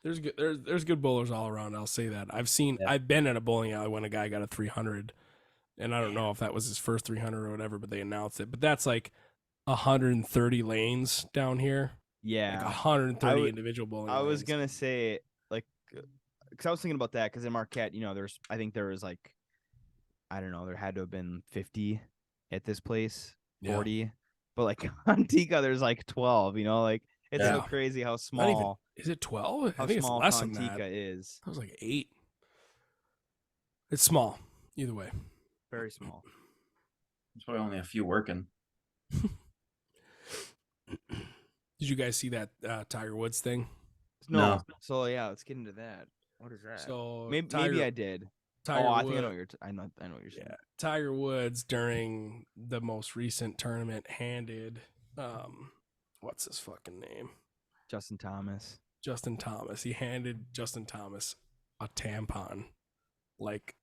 C: there's good bowlers all around. I'll say that.
B: Yeah.
C: I've been at a bowling alley when a guy got a 300, and I don't know if that was his first 300 or whatever, but they announced it. But that's like 130 lanes down here,
A: Yeah.
C: like 130
A: would-
C: individual bowling.
A: I was
C: lanes.
A: gonna say like, because I was thinking about that because in Marquette, I think there was like, I don't know, there had to have been 50 at this place,
C: Yeah.
A: 40, but like Contica, there's like 12. Like it's so
C: Yeah.
A: crazy how
C: Not even-
A: small
C: Is it 12?
A: how
C: I think it's
A: small
C: less than
A: Contica
C: that.
A: is.
C: That was like 8. It's small, either way.
A: Very small.
B: There's probably only a few working.
C: Did you guys see that Tiger Woods thing?
A: No. So yeah, let's get into that. What is that?
C: So
A: maybe I did.
C: Tiger
A: I think I
C: Wood-
A: know what you're. I know what you're saying.
C: Yeah, Tiger Woods during the most recent tournament handed, what's his fucking name?
A: Justin Thomas.
C: Justin Thomas. He handed Justin Thomas a tampon, like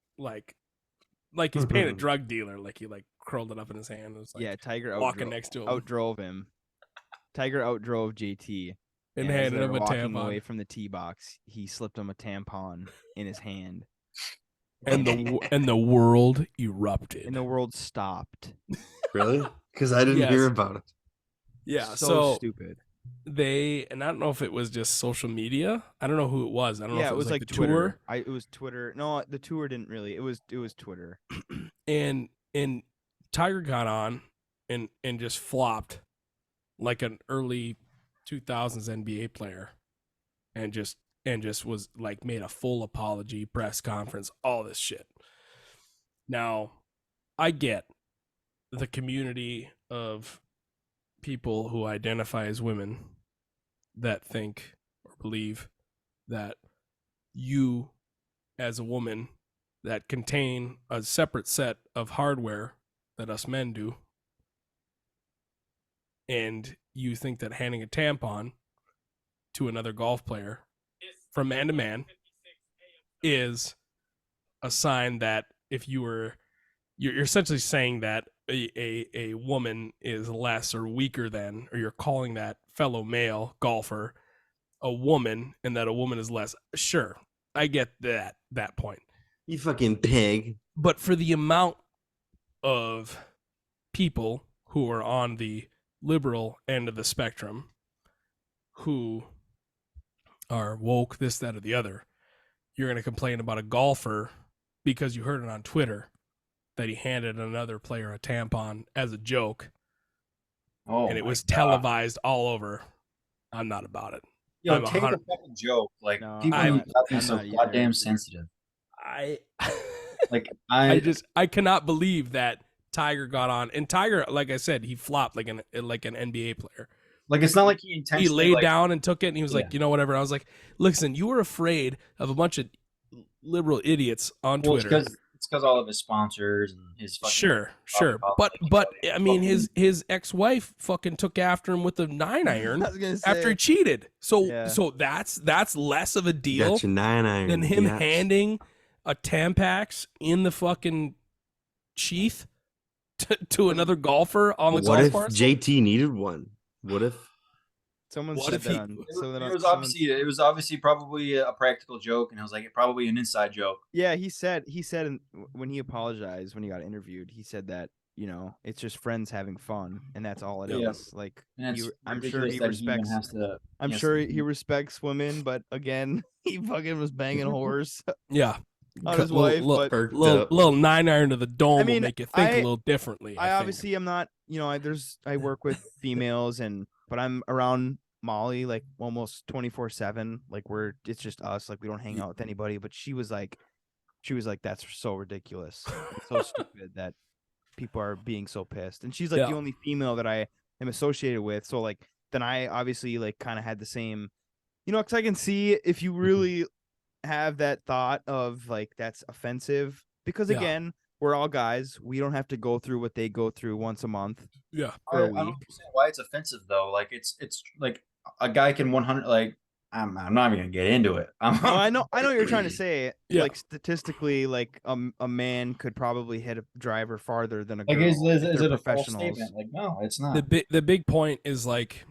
C: he's paying a drug dealer. Like he like curled it up in his hand. And was like
A: Yeah, Tiger
C: walking next to him
A: outdrove him. Tiger outdrove JT.
C: and
A: as
C: handed
A: they
C: him
A: were
C: a
A: walking
C: tampon.
A: away from the tee box, he slipped him a tampon in his hand,
C: And the world erupted.
A: and the world stopped.
D: Really? Because I didn't
C: Yes.
D: hear about it.
C: Yeah,
A: so
C: so
A: stupid.
C: and I don't know if it was just social media. I don't know who it was. I don't know
A: Yeah,
C: if
A: it was like
C: the
A: Twitter.
C: tour.
A: It was Twitter. No, the tour didn't really. It was Twitter.
C: And Tiger got on and just flopped like an early 2000s NBA player, and just was like made a full apology, press conference, all this shit. Now, I get the community of people who identify as women that think or believe that you as a woman that contain a separate set of hardware that us men do, and you think that handing a tampon to another golf player from man to man is a sign that if you're essentially saying that a woman is less or weaker than, or you're calling that fellow male golfer a woman, and that a woman is less. Sure, I get that point.
D: You fucking pig.
C: But for the amount of people who are on the liberal end of the spectrum who are woke, this, that, or the other, you're going to complain about a golfer because you heard it on Twitter that he handed another player a tampon as a joke,
B: Oh,
C: and it
B: my
C: was
B: God.
C: televised all over. I'm not about it.
B: Yo,
C: I'm
B: take a fucking joke. Like
A: No,
B: people
C: I'm
B: need to stop being
A: I'm
B: so
A: not either.
B: goddamn sensitive.
C: I
B: Like
C: I cannot believe that Tiger got on, and Tiger, like I said, he flopped like an NBA player.
B: like it's not like he
C: He
B: intentionally
C: laid down and took it, and he was
B: Yeah.
C: like, you know, whatever. I was like, listen, you were afraid of a bunch of liberal idiots on
B: Well,
C: Twitter.
B: it's because all of his sponsors and his fucking
C: Sure.
B: Like,
C: But I mean, his ex-wife fucking took after him with a 9-iron
A: I was gonna
C: after
A: say.
C: he cheated. So
A: Yeah.
C: so that's less of a deal
D: Got your 9-iron.
C: than him
D: yes.
C: handing a Tampax in the fucking sheath to another golfer on the
D: What
C: golf
D: if
C: course.
D: JT needed one? What if?
A: Someone
C: What
A: said
C: if
A: that
C: he-
A: on.
B: It
A: So that
B: was,
A: on,
B: it was obviously probably a practical joke, and I was like, probably an inside joke.
A: Yeah, he said when he apologized when he got interviewed, he said that it's just friends having fun, and that's all it is.
B: Yeah.
A: Like
B: And it's
A: I'm sure
B: ridiculous
A: he
B: that he even
A: respects.
B: has to.
A: I'm
B: has
A: sure
B: to-
A: he respects women, but again, he fucking was banging whores
C: Yeah.
A: on his wife. But
D: Perked
C: little
D: up.
C: 9-iron to the dome
A: I mean,
C: will make you think
A: I-
C: a little differently.
A: I
C: think.
A: obviously am not. I work with females, but I'm around Molly like almost 24/7. Like it's just us. Like we don't hang out with anybody. But she was like, that's so ridiculous, it's so stupid that people are being so pissed. And she's like
C: Yeah.
A: the only female that I am associated with. So like then I obviously like kind of had the same, because I can see if you really have that thought of like that's offensive because
C: Yeah.
A: again, we're all guys. We don't have to go through what they go through once a month
C: Yeah.
A: or a
B: I don't
A: week.
B: understand why it's offensive though. Like it's like a guy can 100 like I'm not even gonna get into it.
A: No, I know what you're trying to say.
C: Yeah.
A: Like statistically, like a man could probably hit a driver farther than a
B: Like
A: girl.
B: is
A: if
B: it
A: they're
B: a false
A: professionals.
B: statement? Like no, it's not.
C: The big point is like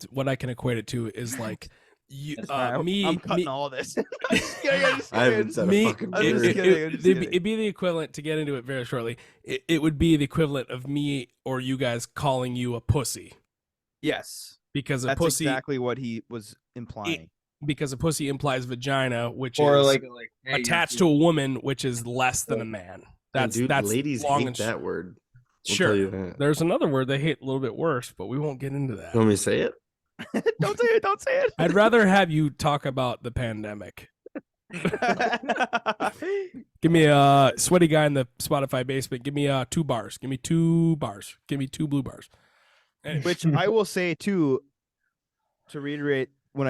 C: what I can equate it to is like you
B: That's
A: All right, I'm cutting all this. I'm just kidding, I'm just
D: I haven't
A: kidding.
D: said
C: me
D: a fucking
A: I'm just
D: word.
A: kidding, I'm just kidding.
C: it'd be the equivalent, to get into it very shortly, it would be the equivalent of me or you guys calling you a pussy,
A: Yes,
C: because a
A: that's
C: pussy
A: exactly what he was implying.
C: because a pussy implies vagina, which
B: or
C: is
B: like hey,
C: attached to a woman, which is less than a man. That's
D: Dude,
C: that's
D: ladies
C: long
D: hate
C: and
D: that word. I'll
C: Sure.
D: tell you that.
C: There's another word they hate a little bit worse, but we won't get into that.
D: You want me to say it?
A: Don't say it. Don't say it.
C: I'd rather have you talk about the pandemic. Give me a sweaty guy in the Spotify basement. Give me 2 bars. Give me 2 bars. Give me 2 blue bars. Anyway.
A: Which I will say too, to reiterate what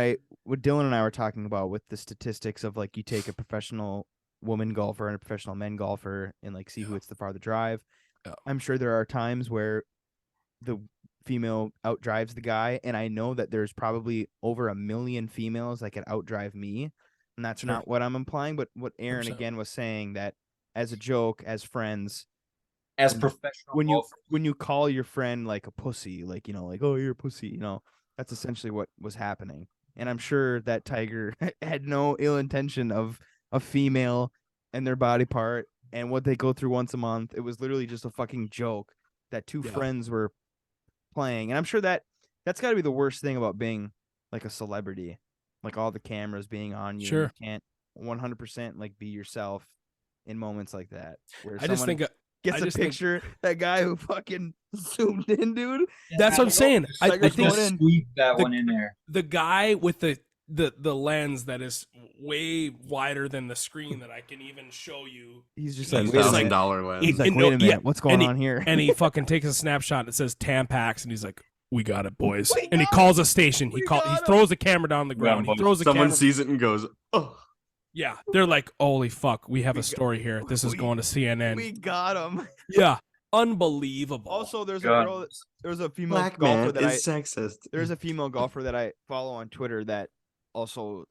A: Dylan and I were talking about with the statistics of like you take a professional woman golfer and a professional men golfer and like see who hits the farther drive.
C: Yeah.
A: I'm sure there are times where the female outdrives the guy, and I know that there's probably over 1 million females that could outdrive me, and that's
C: Sure.
A: not what I'm implying, but what Aaron
C: 100%.
A: again was saying, that as a joke, as friends,
B: as professional
A: when you call your friend like a pussy, like like, oh, you're a pussy, that's essentially what was happening. And I'm sure that Tiger had no ill intention of a female and their body part and what they go through once a month. It was literally just a fucking joke that two
C: Yeah.
A: friends were playing. And I'm sure that's got to be the worst thing about being like a celebrity, like all the cameras being on you.
C: Sure.
A: And you can't 100% like be yourself in moments like that. Where
C: I just
A: someone
C: think
A: gets
C: I
A: a
C: just think-
A: picture, that guy who fucking zoomed in, dude.
C: that's what I'm saying. I
A: Tiger's
C: think
A: going in.
B: squeeze that
C: the-
B: one in there.
C: the guy with the lens that is way wider than the screen that I can even show you,
A: He's just
C: He's
A: like,
C: like-
A: wait a minute.
D: $1,000 lens.
A: He's like,
C: and
A: wait a
C: no-
A: minute,
C: yeah,
A: what's going
C: and he-
A: on here?
C: and he fucking takes a snapshot that says Tampax, and he's like, "We got it, boys."
A: We
C: And he
A: got
C: calls a station. He
A: We
C: He
A: got him.
C: throws the camera down on the
B: We got him,
C: ground. He
B: boys.
C: throws the
D: Someone
C: camera.
D: sees it and goes, "Oh,
C: Yeah, they're like, "Holy fuck, we have
A: We
C: a story here. This is
A: we-
C: going to CNN."
A: We got him.
C: Yeah, unbelievable.
A: Also, there's a
B: God.
A: girl. There's a female
D: black
A: golfer
D: man
A: that
D: is sexist."
A: there's a female golfer that I follow on Twitter that also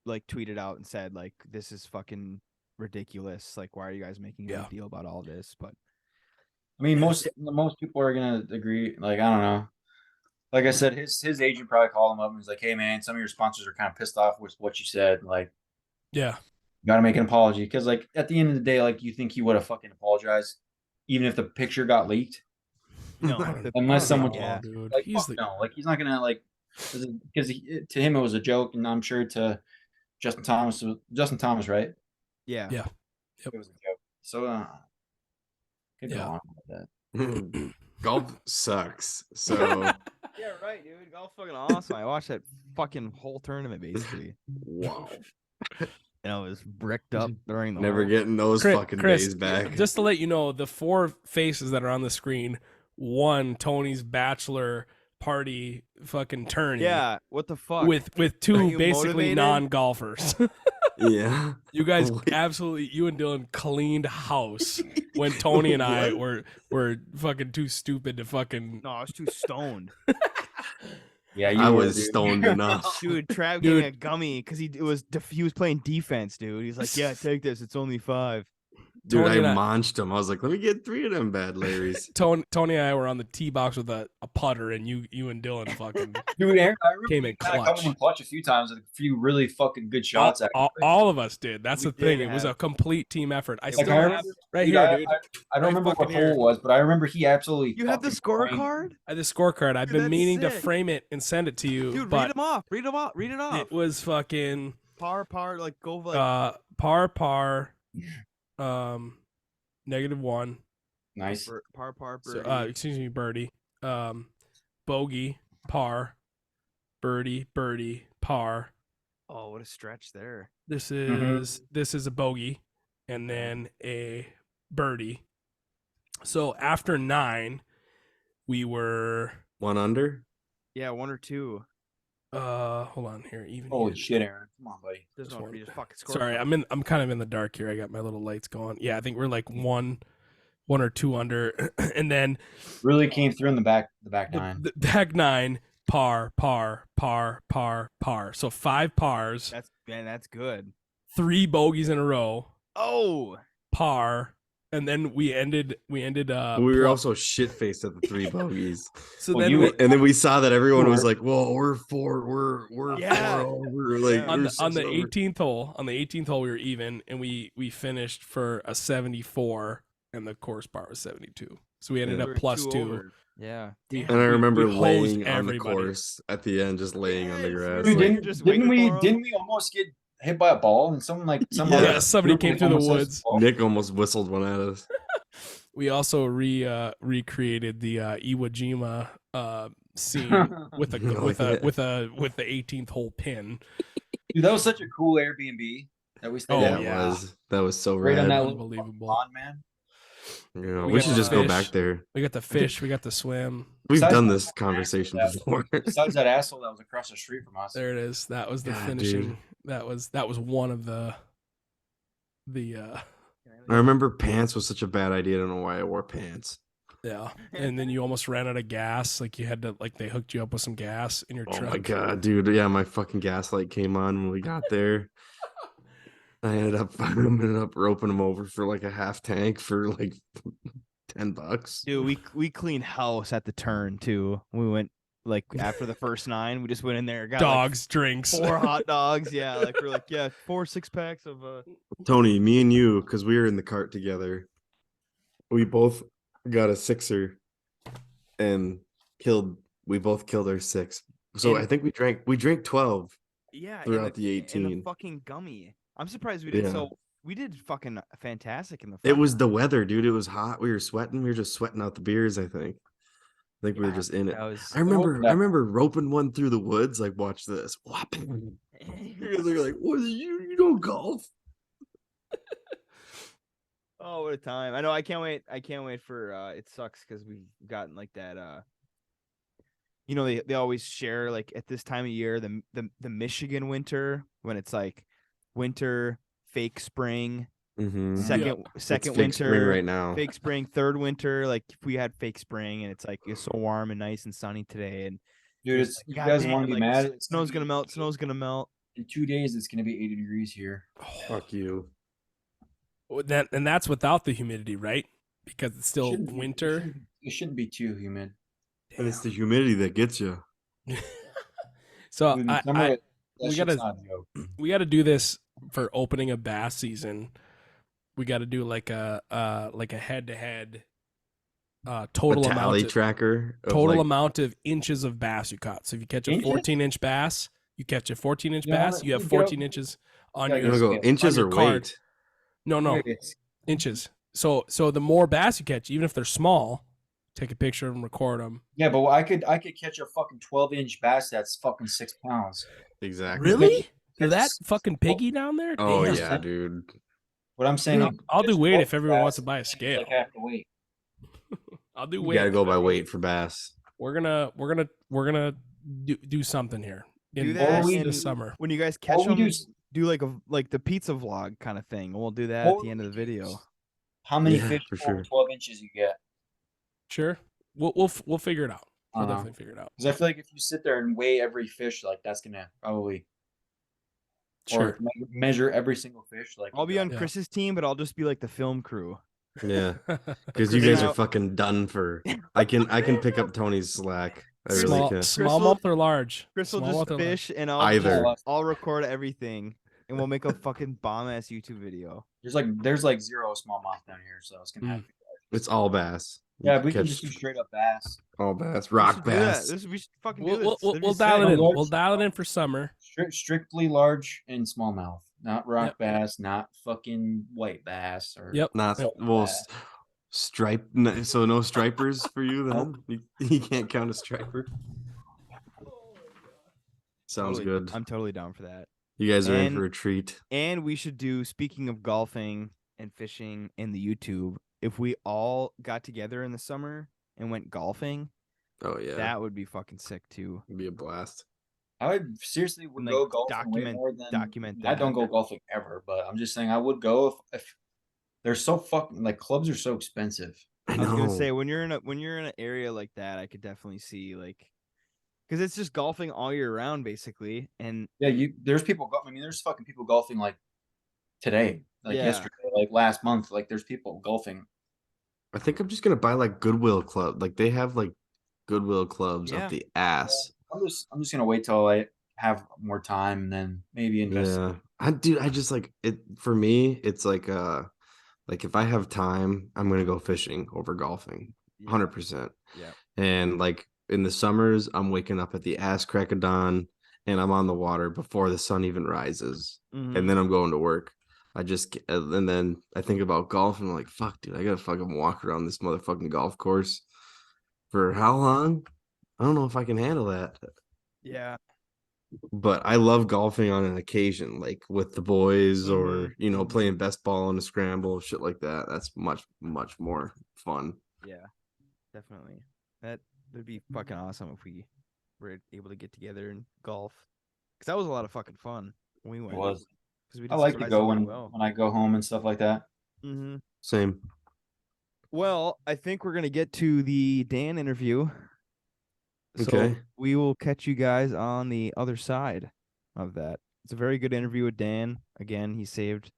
A: like tweeted out and said like, this is fucking ridiculous. Like, why are you guys making a
C: Yeah.
A: big deal about all this? But
B: I mean, most people are gonna agree. Like, I don't know. Like I said, his agent probably called him up and was like, "Hey, man, some of your sponsors are kind of pissed off with what you said. Like,
C: Yeah,
B: you got to make an apology." Because, like, at the end of the day, like, you think he would have fucking apologized, even if the picture got leaked?
A: no,
B: Unless someone
A: yeah.
C: dude,
B: Like,
C: he's
B: fuck no. Like, he's not gonna like because to him it was a joke, and I'm sure to Justin Thomas, right?
A: Yeah.
C: Yeah.
B: It was a joke. So, could go
C: Yeah.
B: on with that.
D: Golf sucks. So
A: Yeah, right, dude. Golf fucking awesome. I watched that fucking whole tournament basically,
D: Wow.
A: and I was bricked up during the
D: Never
A: whole
D: getting those fucking
C: Chris,
D: days back.
C: just to let you know, the 4 faces that are on the screen, one Tony's bachelor party fucking tourney.
A: Yeah, what the fuck?
C: With
A: Are
C: 2
A: you
C: basically
A: motivated?
C: non-golfers.
D: Yeah.
C: You guys
D: Wait.
C: absolutely, you and Dylan cleaned house when Tony and I were fucking too stupid to fucking.
A: No, I was too stoned.
B: Yeah, you
D: I
B: were,
D: was
B: dude.
D: stoned enough.
A: Dude, Trav
C: Dude.
A: gave me a gummy because he was playing defense, dude. He's like, yeah, take this. It's only 5.
D: Dude,
C: Tony
D: I
C: and
D: munched him. I was like, let me get 3 of them bad Larrys.
C: Tony and I were on the tee box with a putter, and you and Dylan fucking
B: Dude, Aaron, I remember
C: came in
B: kinda
C: clutch.
B: coming in clutch a few times with a few really fucking good shots.
C: All of us did. That's
A: We
C: the thing.
A: did
C: It was
A: have-
C: a complete team effort. I
A: Like,
C: still
B: I
C: have
B: remember-
C: right
B: dude,
C: here, dude.
B: I don't remember what
A: fucking
B: hole
A: here.
B: it was, but I remember he absolutely.
A: You have the
B: fucking framed-
A: scorecard?
C: I had the scorecard. I've
A: Dude,
C: been
A: that's
C: meaning to
A: sick.
C: frame it and send it to you,
A: Dude, read
C: but
A: them off. Read them off. Read it off.
C: it was fucking
A: Par, like go like
C: par, -1.
B: Nice.
A: par,
C: So,
A: birdie.
C: excuse me, birdie. Bogey, par, birdie, par.
A: Oh, what a stretch there.
C: This
B: Mhm.
C: is a bogey, and then a birdie. So after 9, we were
D: 1 under?
A: Yeah, 1 or 2.
C: hold on here. Even
B: Holy
C: here.
B: shit, Aaron! Come on, buddy.
A: There's
C: This
A: no
C: one.
A: you just fucking score.
C: Sorry, I'm kind of in the dark here. I got my little lights going. Yeah, I think we're like 1 or 2 under, and then
B: Really came through in the back
C: the
B: 9.
C: back 9 par. So 5 pars,
A: That's good.
C: 3 bogeys in a row,
A: Oh,
C: par, and then we ended.
D: we were
C: plus-
D: also shit faced at the 3 bogeys.
C: so
B: Well,
C: then
B: you
C: we,
B: were-
D: And then we saw that everyone was
B: Sure.
D: like, "Whoa, we're 4
A: Yeah.
D: over." Like
A: Yeah.
C: on
D: we're
C: the
D: 6 over.
C: 18th hole, we were even, and we finished for a 74, and the course par was 72. So we ended
D: Yeah.
C: up plus 2.
A: over. Yeah.
C: We-
D: And I remember
C: we hosed
D: laying on the
C: everybody.
D: course at the end, just laying on the
A: Yes,
D: grass.
A: dude,
D: like-
A: you're just waiting for 'em.
B: Didn't we almost get hit by a ball and someone like some
D: Yeah,
B: other
C: somebody
B: group
C: came through the
B: almost hit us
C: woods.
B: the ball?
D: Nick almost whistled one at us.
C: We also recreated the Iwo Jima scene with a
D: Oh,
C: with
D: yeah.
C: a with a with the 18th hole pin.
B: Dude, that was such a cool Airbnb that we stayed
C: Oh,
B: at.
C: yeah.
D: That was so
B: Right on
D: rad.
B: that little
C: Unbelievable.
B: pond, man.
D: We
C: got
D: should
C: the
D: just go
C: fish.
D: back there.
C: We got the fish. We got the swim.
D: We've
B: Besides
D: done
B: that
D: this
B: fucking
D: conversation
B: asshole
D: before.
B: Besides that asshole that was across the street from us.
C: There it is. That was the
D: God,
C: finishing.
D: dude.
C: That was one of the.
D: I remember pants was such a bad idea. I don't know why I wore pants.
C: Yeah, and then you almost ran out of gas. Like you had to, like they hooked you up with some gas in your
D: Oh
C: truck.
D: my god, dude! Yeah, my fucking gas light came on when we got there. I ended up roping him over for like a half tank for like $10.
A: Dude, we cleaned house at the turn too. We went like after the first 9, we just went in there, got
C: Dogs, drinks.
A: like 4 hot dogs. Yeah, like we're like, yeah, 4 6-packs of
D: Tony, me and you, because we were in the cart together. We both got a 6er and we both killed our 6. So
A: And-
D: I think we drank 12
A: yeah,
D: throughout the
A: and
D: 18.
A: the fucking gummy. I'm surprised we did
D: Yeah.
A: so. We did fucking fantastic in the.
D: It was
A: front
D: the weather, dude. It was hot. We were sweating. We were just sweating out the beers, I think. We were
A: Yeah,
D: just in it.
A: that was.
D: I remember roping one through the woods, like watch this. Whop. You guys are like, what are you don't golf?
A: Oh, what a time! I know. I can't wait. I can't wait for. It sucks because we've gotten like that. You know, they always share like at this time of year the Michigan winter when it's like winter, fake spring,
D: Mm-hmm.
A: second
D: It's
A: second
D: fake spring
A: winter,
D: right now.
A: fake spring, third winter. Like if we had fake spring and it's like it's so warm and nice and sunny today and
B: Dude, it's, you
A: God
B: guys
A: damn,
B: want to be
A: like,
B: mad?
A: Snow's gonna melt. Snow's gonna melt.
B: In 2 days, it's going to be 80 degrees here.
D: Fuck you.
C: And that's without the humidity, right? Because it's still
B: Shouldn't be-
C: winter.
B: It shouldn't be too humid.
D: And it's the humidity that gets you.
C: So
B: In
C: I,
B: summer,
C: I
B: that
C: we
B: shit's
C: gotta-
B: not a joke.
C: we got to do this for opening a bass season. We got to do like a head to head total
D: a tally
C: amount of,
D: tracker. Of
C: total
D: like,
C: amount of inches of bass you caught. So if you catch a
B: Inches?
C: 14-inch bass, you catch a 14-inch
B: Yeah,
C: bass, you have
B: you
C: 14
B: go-
C: inches on
B: Yeah,
D: you
C: your
D: wanna go
B: on
D: inches
C: your
D: or
C: card.
D: weight?
C: no
B: It's-
C: inches. So the more bass you catch, even if they're small, take a picture of them, record them.
B: Yeah, but I could catch a fucking 12-inch bass that's fucking 6 pounds.
D: Exactly.
C: Really?
B: Catch
C: That
B: s-
C: fucking piggy down there?
D: Oh
C: Damn.
D: yeah, dude.
B: What I'm saying,
C: Dude, I'll do weight if everyone wants to buy a scale.
B: Like half the weight.
C: I'll do
D: You
C: weight.
D: gotta go by weight for bass.
C: We're gonna do something here
A: Do
C: in
A: that
C: this summer.
A: when you guys catch
B: What we
A: them.
B: do
A: Do like the pizza vlog kind of thing. We'll do that at the end of the video.
B: How many
D: Yeah,
B: fish
D: for
B: over
D: sure.
B: 12 inches you get?
C: Sure, we'll figure it out. We'll
B: Uh-huh.
C: definitely figure it out.
B: Because I feel like if you sit there and weigh every fish, like that's gonna probably
C: Sure.
B: or measure every single fish. Like
A: I'll be on
C: Yeah.
A: Chris's team, but I'll just be like the film crew.
D: Yeah, because you
A: Chris
D: guys
A: and
D: are
A: I-
D: fucking done for. I can pick up Tony's slack. I really
C: small
D: can.
C: smallmouth or large?
A: Chris will
C: Smallmouth
A: just
C: or large?
A: fish, and
D: Either.
A: I'll record everything, and we'll make a fucking bomb ass YouTube video.
B: there's like zero smallmouth down here, so it's gonna have to be
D: It's all bass. You
B: Yeah, we can
D: catch
B: just do straight up bass.
D: all bass,
A: We
D: rock
A: should do that.
D: bass.
A: We should fucking do
C: We'll
A: this. That'd be
C: we'll dial it
A: sick.
C: in.
B: Large.
C: We'll dial it in for summer.
B: Strictly large and smallmouth, not rock
C: Yep.
B: bass, not fucking white bass or
C: Yep.
D: Not
C: Yep.
D: well, stripe. So no stripers for you then. You can't count a striper. Sounds
A: Totally-
D: good.
A: I'm totally down for that.
D: You guys are in
A: And-
D: for a treat.
A: And we should do, speaking of golfing and fishing in the YouTube, if we all got together in the summer and went golfing,
D: Oh yeah,
A: that would be fucking sick too.
D: it'd be a blast.
B: I would seriously would
A: And,
B: go
A: like,
B: golfing way
A: document-
B: more than
A: document
B: I don't
A: that.
B: go golfing ever, but I'm just saying I would go if they're so fucking like clubs are so expensive.
D: I
A: I was gonna
D: know.
A: say when you're in an area like that, I could definitely see like, because it's just golfing all year round basically, and
B: Yeah, there's people. I mean, there's fucking people golfing like today, like
A: Yeah.
B: yesterday, like last month. Like there's people golfing.
D: I think I'm just gonna buy like Goodwill club. Like they have like Goodwill clubs
A: Yeah.
D: up the ass.
B: I'm just gonna wait till I have more time and then maybe invest.
D: Yeah, I just like it. For me, it's like if I have time, I'm gonna go fishing over golfing,
A: yeah,
D: 100%.
A: Yeah.
D: And like in the summers, I'm waking up at the ass crack of dawn, and I'm on the water before the sun even rises,
A: Mhm.
D: and then I'm going to work. And then I think about golf, and I'm like, fuck, dude, I gotta fucking walk around this motherfucking golf course for how long? I don't know if I can handle that.
A: Yeah.
D: But I love golfing on an occasion, like with the boys or,
A: Mhm.
D: playing best ball in a scramble, shit like that. That's much, much more fun.
A: Yeah, definitely. That would be fucking awesome if we were able to get together and golf. Because that was a lot of fucking fun when we
B: It
A: went.
B: was.
A: 'Cause we
B: I like to go
A: surprisingly
B: when I go home and stuff like that.
A: Mm-hmm.
D: Same.
A: Well, I think we're gonna get to the Dan interview. So
D: Okay.
A: we will catch you guys on the other side of that. It's a very good interview with Dan. Again, he saved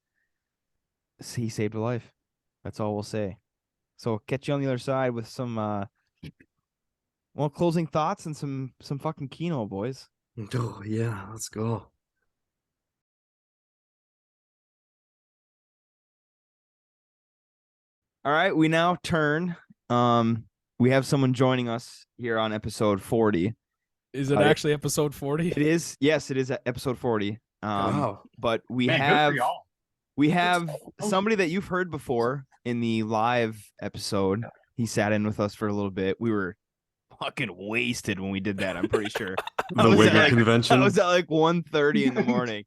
A: a life. That's all we'll say. So catch you on the other side with some closing thoughts and some fucking Kino, boys.
D: Oh, yeah. Let's go.
A: All right, we now turn. We have someone joining us here on episode 40.
C: Is it actually episode 40?
A: It is. Yes, it is episode 40.
D: Wow.
A: But we
E: Man, good
A: have
E: for y'all.
A: we have somebody that you've heard before in the live episode. He sat in with us for a little bit. We were fucking wasted when we did that, I'm pretty sure.
D: The
A: was
D: Wigger
A: at,
D: convention.
A: That was at like 1:30 in the morning.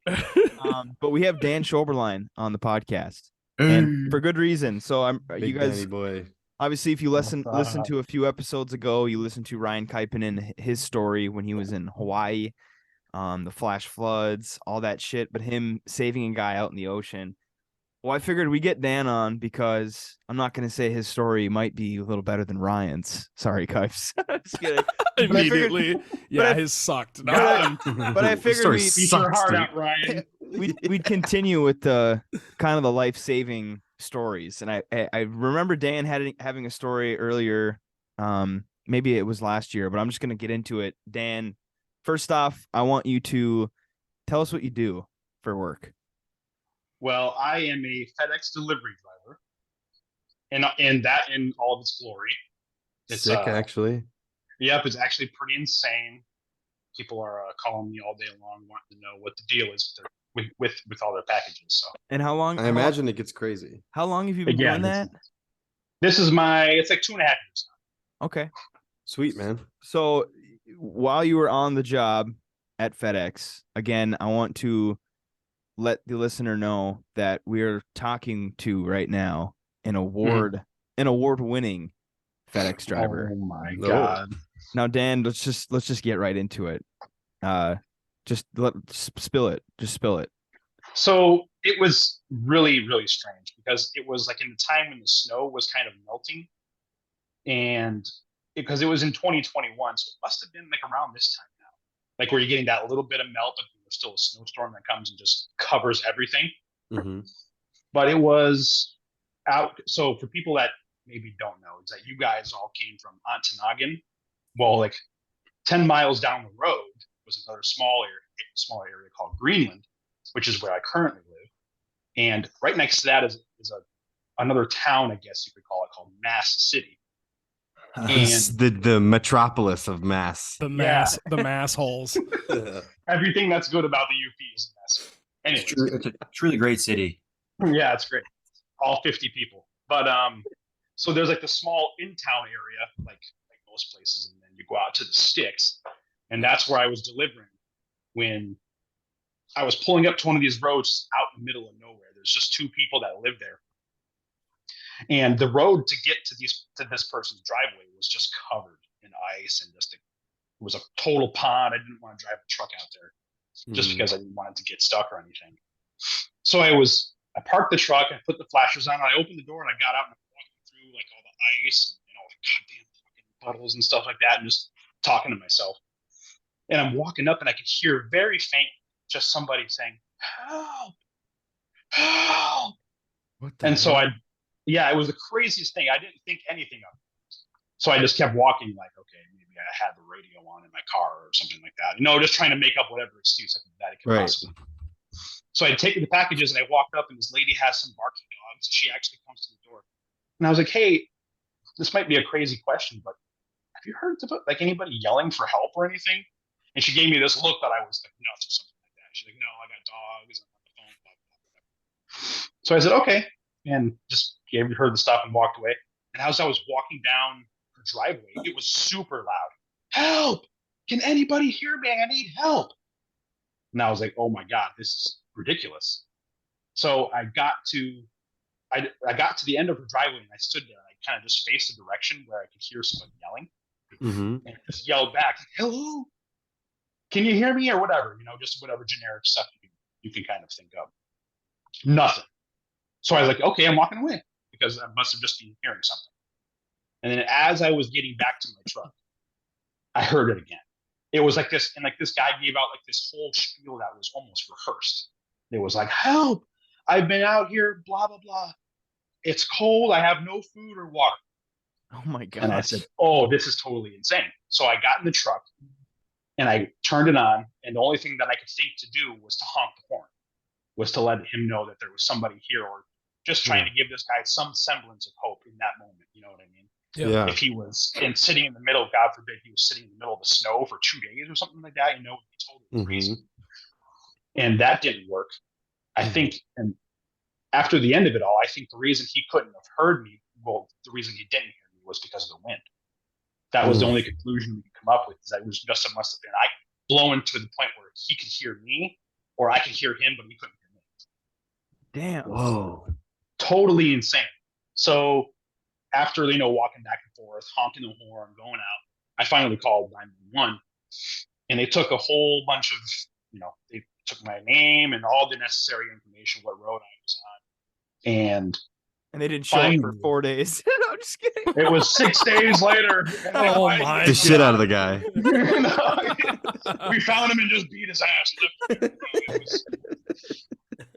A: But we have Dan Schoeberlein on the podcast. And for good reason. So
D: Big
A: you guys
D: Danny boy.
A: obviously, if you listen to a few episodes ago, you listened to Ryan Kuipeinen, his story when he was in Hawaii, the flash floods, all that shit, but him saving a guy out in the ocean. Well, I figured we get Dan on because I'm not going to say his story might be a little better than Ryan's. Sorry, Kuipes. Just kidding.
C: Immediately.
A: I-
C: his sucked. No.
A: But I
D: The
A: figured
D: story
A: we'd-
E: Beat your
D: sucks,
E: heart
D: dude.
E: out, Ryan.
A: we'd continue with the kind of the life-saving stories. And I remember Dan having a story earlier. Maybe it was last year, but I'm just going to get into it. Dan, first off, I want you to tell us what you do for work.
E: Well, I am a FedEx delivery driver, and that in all of its glory. It's,
D: Sick, actually.
E: Yep, it's actually pretty insane. People are calling me all day long, wanting to know what the deal is with all their packages. So,
A: And how long?
D: I imagine it gets crazy.
A: How long have you been
E: Again,
A: doing that?
E: this is it's like 2.5 years
A: Okay.
D: Sweet, man.
A: So while you were on the job at FedEx, again, I want to let the listener know that we're talking to right now an award-winning FedEx driver.
E: Oh my
D: No.
E: god.
A: Now, Dan, let's just get right into it. Spill it. Just spill it.
E: So it was really, really strange because it was like in the time when the snow was kind of melting, and because it was in 2021, so it must have been like around this time now, like where you're getting that little bit of melt, but there's still a snowstorm that comes and just covers everything.
D: Mm-hmm.
E: But it was out. So for people that maybe don't know, is that you guys all came from Ontonagon. Well, like 10 miles down the road was another small area called Greenland, which is where I currently live. And right next to that is another town, I guess you could call it, called Mass City.
D: It's the metropolis of Mass.
C: The mass holes.
E: Everything that's good about the UP is Mass. Anyways,
B: It's a truly great city.
E: yeah, it's great. All 50 people. But so there's like the small in-town area, like most places, and then you go out to the sticks, and that's where I was delivering when I was pulling up to one of these roads out in the middle of nowhere. There's just two people that live there, and the road to get to this person's driveway was just covered in ice, and it was a total pond. I didn't want to drive a truck out there just because I didn't want it to get stuck or anything. So I parked the truck, I put the flashers on, I opened the door, and I got out and walking through like all the ice and goddamn fucking puddles and stuff like that, and just talking to myself. And I'm walking up, and I could hear very faint just somebody saying, "Help! Help!"
D: What the
E: And so
D: hell?
E: it was the craziest thing. I didn't think anything of it. So I just kept walking, like, okay, maybe I had the radio on in my car or something like that. Just trying to make up whatever excuse that it could possibly. So I'd taken the packages, and I walked up, and this lady has some barking dogs. She actually comes to the door, and I was like, "Hey, this might be a crazy question, but have you heard about like anybody yelling for help or anything?" And she gave me this look that I was like nuts or something like that. She's like, "No, I got dogs. I'm on the phone." Blah, blah, blah. So I said, "Okay," and just gave her the stuff and walked away. And as I was walking down her driveway, it was super loud. "Help! Can anybody hear me? I need help!" And I was like, "Oh my god, this is ridiculous." So I got to the end of her driveway, and I stood there, and I kind of just faced the direction where I could hear somebody yelling,
D: Mm-hmm.
E: and just yelled back, "Hello, can you hear me?" or whatever, just whatever generic stuff you can kind of think of. Nothing. So I was like, okay, I'm walking away because I must have just been hearing something. And then as I was getting back to my truck, I heard it again. It was like this, and like this guy gave out like this whole spiel that was almost rehearsed. It was like, "Help! I've been out here, blah blah blah. It's cold. I have no food or water."
A: Oh my god.
E: And I said, "Oh, this is totally insane." So I got in the truck, and I turned it on, and the only thing that I could think to do was to honk the horn, was to let him know that there was somebody here, or just trying to give this guy some semblance of hope in that moment. You know what I mean?
D: Yeah.
E: If he was sitting in the middle, God forbid, he was sitting in the middle of the snow for 2 days or something like that, it would be totally crazy. And that didn't work. I think, and after the end of it all, I think the reason he couldn't have heard me, well, the reason he didn't hear me was because of the wind. That was the only conclusion we could come up with, is that it was just, it must have been blowing to the point where he could hear me, or I could hear him, but he couldn't hear me.
A: Damn.
D: Whoa.
E: Totally insane. So after, walking back and forth, honking the horn, going out, I finally called 911, and they took a whole bunch of, they took my name and all the necessary information, what road I was on. And
A: they didn't show up for 4 days. No, I'm just kidding.
E: It was 6 days later.
C: Oh my
D: The shit out of the guy.
E: We found him and just beat his ass.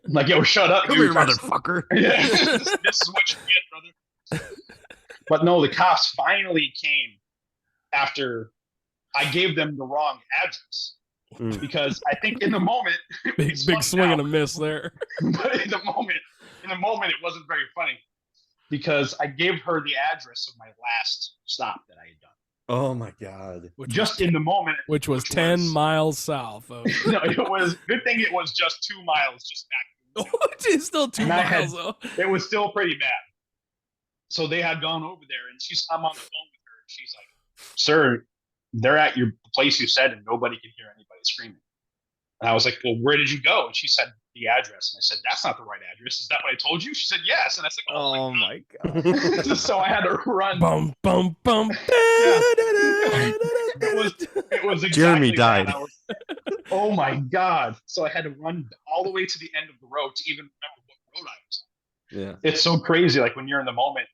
E: Like, yo, shut up,
D: Come
E: dude.
D: here, motherfucker.
E: Yeah, this is what you get, brother. But no, the cops finally came after I gave them the wrong address. Because I think in the moment,
C: big swing and a miss there.
E: But in the moment, it wasn't very funny, because I gave her the address of my last stop that I had done.
D: Oh my god!
E: In the moment,
C: which was 10 miles south of.
E: No, it was good thing it was just 2 miles just back.
C: It's still 2 miles though.
E: It was still pretty bad. So they had gone over there, and I'm on the phone with her. She's like, "Sir, they're at your place you said, and nobody can hear anybody screaming." And I was like, "Well, where did you go?" And she said the address, and I said, "That's not the right address. Is that what I told you?" She said, "Yes." And I said,
A: Oh my god.
E: So I had to run.
C: Bum bum bum.
E: Yeah. It was exactly
D: Jeremy died.
E: that. Oh my god! So I had to run all the way to the end of the road to even remember what road I was on.
D: Yeah.
E: It's so crazy. Like when you're in the moment,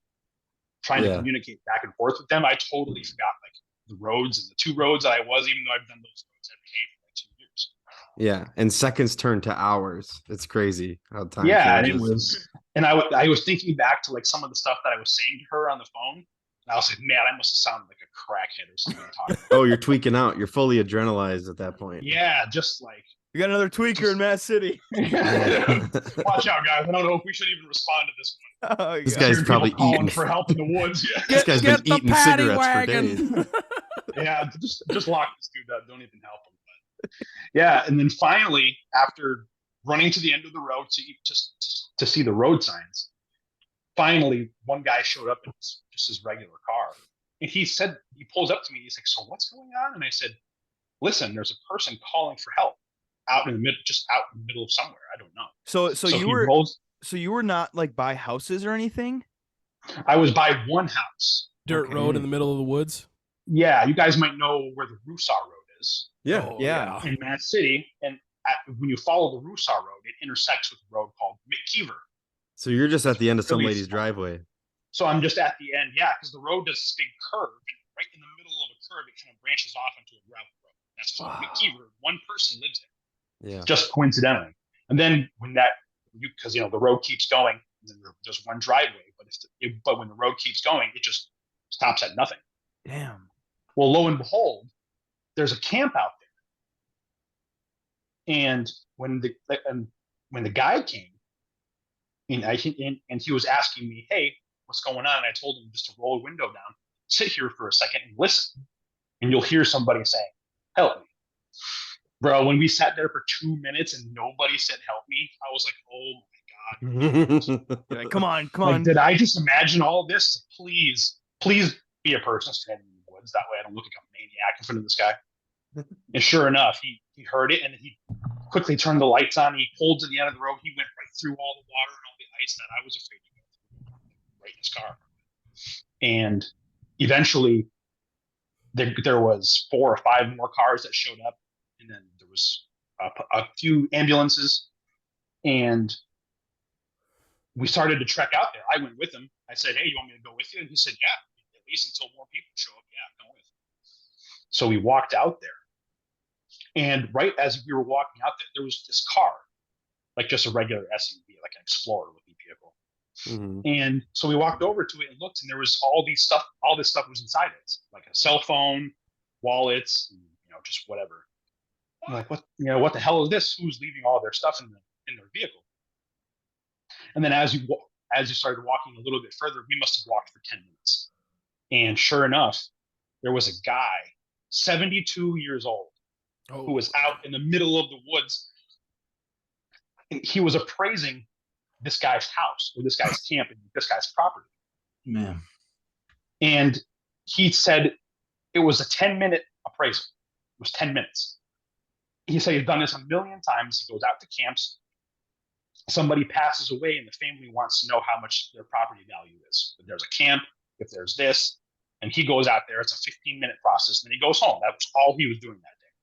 E: trying to
D: Yeah.
E: communicate back and forth with them, I totally forgot like the roads and the 2 roads that I was, even though I've done those roads every day for like 2 years.
D: Yeah. And seconds turn to hours. It's crazy how time
E: Yeah, and it
D: changes.
E: was, and I was thinking back to like some of the stuff that I was saying to her on the phone. And I was like, man, I must have sounded like a crackhead or something talking.
D: Oh, you're tweaking out. You're fully adrenalized at that point.
E: Yeah, just like
A: We got another tweaker in Mass City.
E: watch out, guys. I don't know if we should even respond to this one.
A: Oh,
D: This
A: God.
D: guy's
E: Hearing
D: probably
E: people calling
D: eating.
E: for help in the woods. Yeah,
D: This guy's been
C: Get the
D: eating
C: paddy
D: cigarettes
C: wagon.
D: for days.
E: yeah. Just lock this dude up. Don't even help him. But yeah, and then finally, after running to the end of the road to see the road signs, finally one guy showed up in just his regular car, and he pulls up to me. He's like, "So what's going on?" And I said, "Listen, there's a person calling for help out in the middle of somewhere. I don't know."
A: So
E: he
A: you were not like by houses or anything?
E: I was by one house.
C: Dirt
A: Okay.
C: road in the middle of the woods.
E: Yeah, you guys might know where the Rusaw Road is
D: Yeah.
C: Oh,
A: yeah.
E: in Matt City, and when you follow the Rusaw Road, it intersects with a road called McKeever.
D: So you're just at the end of some
E: Really
D: lady's
E: small.
D: driveway.
E: So I'm just at the end, yeah, because the road does this big curve, and right in the middle of a curve, it kind of branches off into a gravel road. That's called McKeever. One person lives there,
D: Yeah.
E: just coincidentally. And then when because the road keeps going, then there's one driveway, but when the road keeps going, it just stops at nothing.
A: Damn.
E: Well, lo and behold, there's a camp out there, and when the guy came, and he was asking me, "Hey, what's going on?" And I told him just to roll a window down, sit here for a second, and listen, and you'll hear somebody saying, "Help me." Bro, when we sat there for 2 minutes and nobody said help me, I was like, oh my God.
A: You're like, come on.
E: Like, did I just imagine all this? Please be a person stranded in the woods. That way I don't look like a maniac in front of this guy. And sure enough, he heard it, and he quickly turned the lights on. He pulled to the end of the road. He went right through all the water and all the ice that I was afraid to go through, right in his car. And eventually there was 4 or 5 more cars that showed up, and then there was a few ambulances, and we started to trek out there. I went with him. I said, "Hey, you want me to go with you?" And he said, "Yeah, at least until more people show up. Yeah, come with." So we walked out there, and right as we were walking out there was this car, like just a regular SUV, like an Explorer-looking vehicle.
D: Mhm.
E: And so we walked over to it and looked, and there was all this stuff was inside it, like a cell phone, wallets, and, just whatever. I'm like, what the hell is this? Who's leaving all their stuff in their vehicle? And then as you started walking a little bit further, we must have walked for 10 minutes. And sure enough, there was a guy, 72 years old, who was out in the middle of the woods. And he was appraising this guy's house or this guy's camp and this guy's property.
B: Man.
E: And he said it was a 10-minute appraisal. It was 10 minutes. He said he's done this a million times. He goes out to camps. Somebody passes away and the family wants to know how much their property value is. If there's a camp, if there's this, and he goes out there. It's a 15-minute process. And then he goes home. That was all he was doing that day.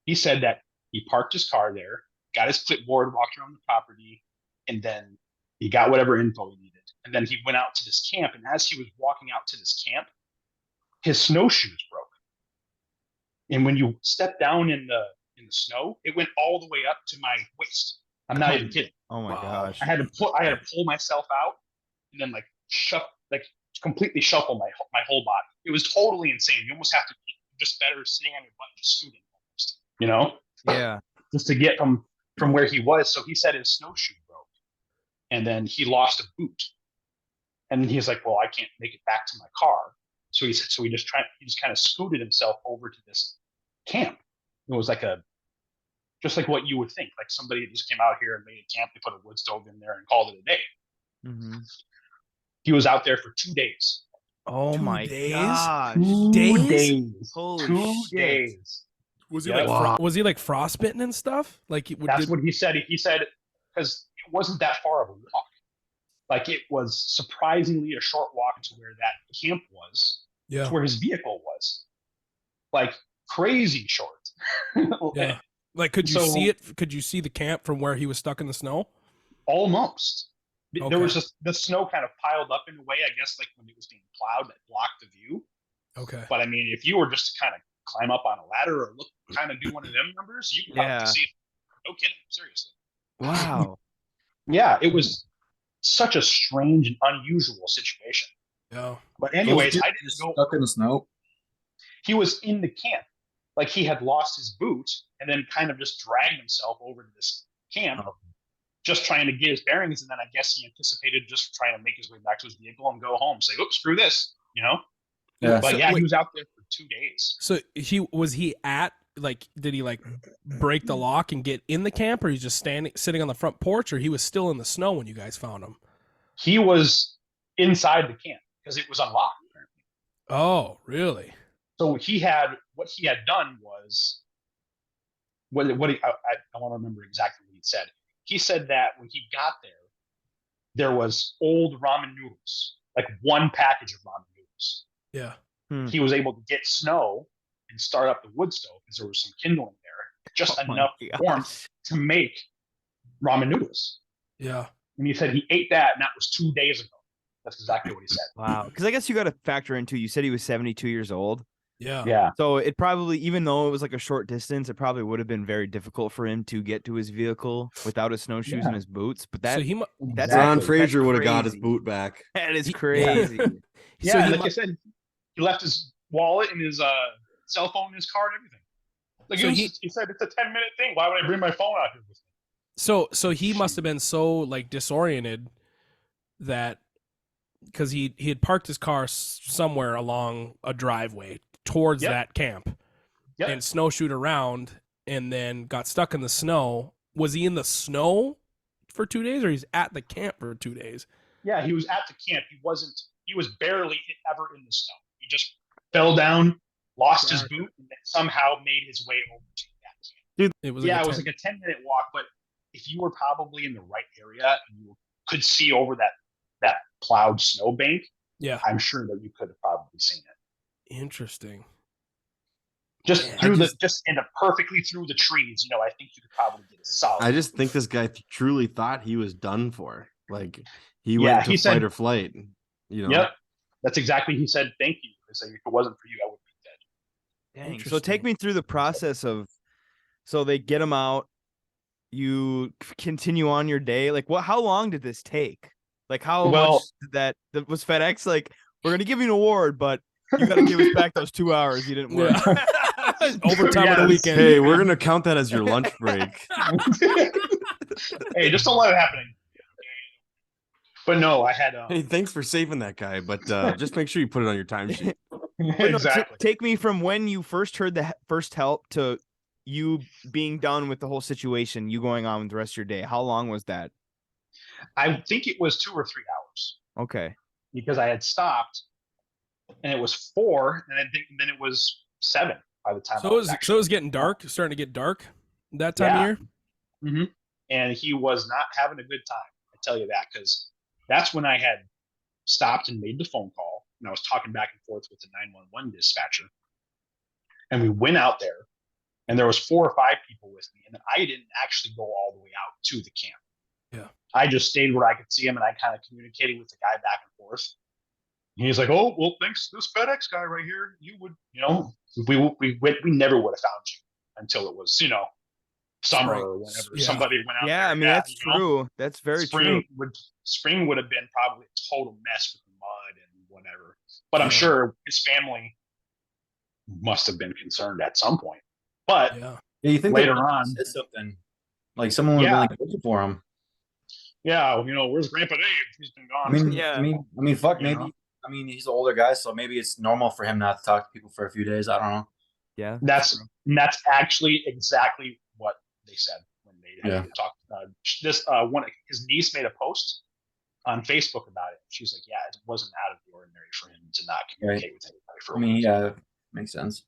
E: He said that he parked his car there, got his clipboard, walked around the property, and then he got whatever info he needed. And then he went out to this camp. And as he was walking out to this camp, his snowshoes broke. And when you step down in the snow, it went all the way up to my waist. I'm not even kidding.
A: Oh my gosh.
E: I had to pull myself out and then completely shuffle my whole body. It was totally insane. You almost have to be just better sitting on your butt and scooting almost,
A: Yeah.
E: just to get from where he was. So he said his snowshoe broke, and then he lost a boot, and he's like, "Well, I can't make it back to my car." So he just kind of scooted himself over to this camp. It was just like what you would think, like somebody just came out here and made a camp. They put a wood stove in there and called it a day.
A: Mm-hmm.
E: He was out there for 2 days.
A: Oh
C: 2
A: my
C: days?
A: gosh.
E: 2
C: Days?
E: days.
A: Holy
E: 2
A: shit.
E: days.
C: Was he
E: Yep.
C: like was he like frostbitten and stuff? Like
E: That's what he said. He said because it wasn't that far of a walk. Like it was surprisingly a short walk to where that camp was, to where his vehicle was. Like crazy short.
C: Yeah. Like could you see it? Could you see the camp from where he was stuck in the snow?
E: Almost.
C: Okay.
E: There was just the snow kind of piled up in a way, I guess, like when it was being plowed that blocked the view.
C: Okay.
E: But I mean, if you were just to kind of climb up on a ladder or look, kind of do one of them numbers, you could probably see it. No kidding, seriously.
A: Wow.
E: Yeah, it was such a strange and unusual situation.
C: Yeah.
E: But anyways, I didn't
B: just
E: know.
B: stuck in the snow.
E: He was in the camp, like he had lost his boot and then kind of just dragged himself over to this camp, just trying to get his bearings. And then I guess he anticipated just trying to make his way back to his vehicle and go home. Say, "Oops, screw this," you know.
B: Yeah.
E: But yeah, he was out there for 2 days.
C: So he at like did he like break the lock and get in the camp, or he's just sitting on the front porch, or he was still in the snow when you guys found him?
E: He was inside the camp because it was unlocked. Apparently.
C: Oh, really?
E: So what he had done was I want to remember exactly what he said. He said that when he got there was old ramen noodles, like one package of ramen noodles.
C: Yeah.
E: He was able to get snow and start up the wood stove because there was some kindling there, just enough warmth to make ramen noodles.
C: Yeah.
E: And he said he ate that, and that was 2 days ago. That's exactly what he said.
A: Wow. Because I guess you got to factor into, you said he was 72 years old.
C: Yeah.
E: Yeah.
A: So it probably, even though it was like a short distance, it probably would have been very difficult for him to get to his vehicle without his snowshoes and his boots. But that,
C: so
A: that's
D: Ron
A: actually-
D: Frazier
A: that's
D: would have got his
A: crazy.
D: boot back.
A: That is crazy.
E: Yeah,
C: so
E: like I said, he left his wallet and his cell phone in his car and everything. Like
C: So
E: he said it's a 10-minute thing. Why would I bring my phone out here with me?
C: So he must have been so like disoriented that because he had parked his car somewhere along a driveway towards that camp and snowshoed around and then got stuck in the snow. Was he in the snow for 2 days, or he's at the camp for 2 days?
E: Yeah, he was at the camp. He was barely ever in the snow. He just fell down, lost his boot, and then somehow made his way over to that camp.
C: It was
E: it was like a 10-minute walk, but if you were probably in the right area and you could see over that plowed snowbank, I'm sure that you could have probably seen it.
C: Interesting.
E: Just perfectly through the trees, I think you could probably get a solid.
D: I just think this guy truly thought he was done for. Like he went to fight or flight.
E: Yep, that's exactly. He said, "Thank you." He said, "If it wasn't for you, I would be dead."
A: Dang. So take me through the process of. So they get him out. You continue on your day. Like what? How long did this take? Like how much did that was FedEx like? We're gonna give you an award, but you got to give us back those 2 hours you didn't work.
C: Overtime of the weekend.
D: Hey, we're gonna count that as your lunch break.
E: Hey, just don't let it happen. But no, I had.
D: Hey, thanks for saving that guy, but just make sure you put it on your timesheet.
E: Exactly.
A: Take me from when you first heard the first help to you being done with the whole situation, you going on with the rest of your day. How long was that?
E: I think it was 2 or 3 hours.
A: Okay.
E: Because I had stopped, and it was 4, and then it was 7 by the time.
C: So it was getting dark, starting to get dark that time of year.
E: Mm-hmm. And he was not having a good time. I tell you that because that's when I had stopped and made the phone call, and I was talking back and forth with the 911 dispatcher, and we went out there, and there was 4 or 5 people with me, and then I didn't actually go all the way out to the camp.
C: Yeah.
E: I just stayed where I could see him, and I kind of communicated with the guy back and forth. And he's like, "Oh, well, thanks to this FedEx guy right here, you would, we never would have found you until it was, summer or whenever somebody went out."
A: Yeah,
E: there.
A: I mean that's true. That's very true.
E: Spring would have been probably a total mess with the mud and whatever. But I'm sure his family must have been concerned at some point. But
B: you think
E: later on,
B: said something like someone would have been looking for him.
E: Yeah, where's Grandpa Dave? He's been gone.
B: I mean, fuck, maybe. I mean, he's an older guy, so maybe it's normal for him not to talk to people for a few days. I don't know.
A: Yeah,
E: that's actually exactly what they said when they had to talk. His niece made a post on Facebook about it. She's like, yeah, it wasn't out of the ordinary for him to not communicate with anybody for a week.
B: Yeah, makes sense.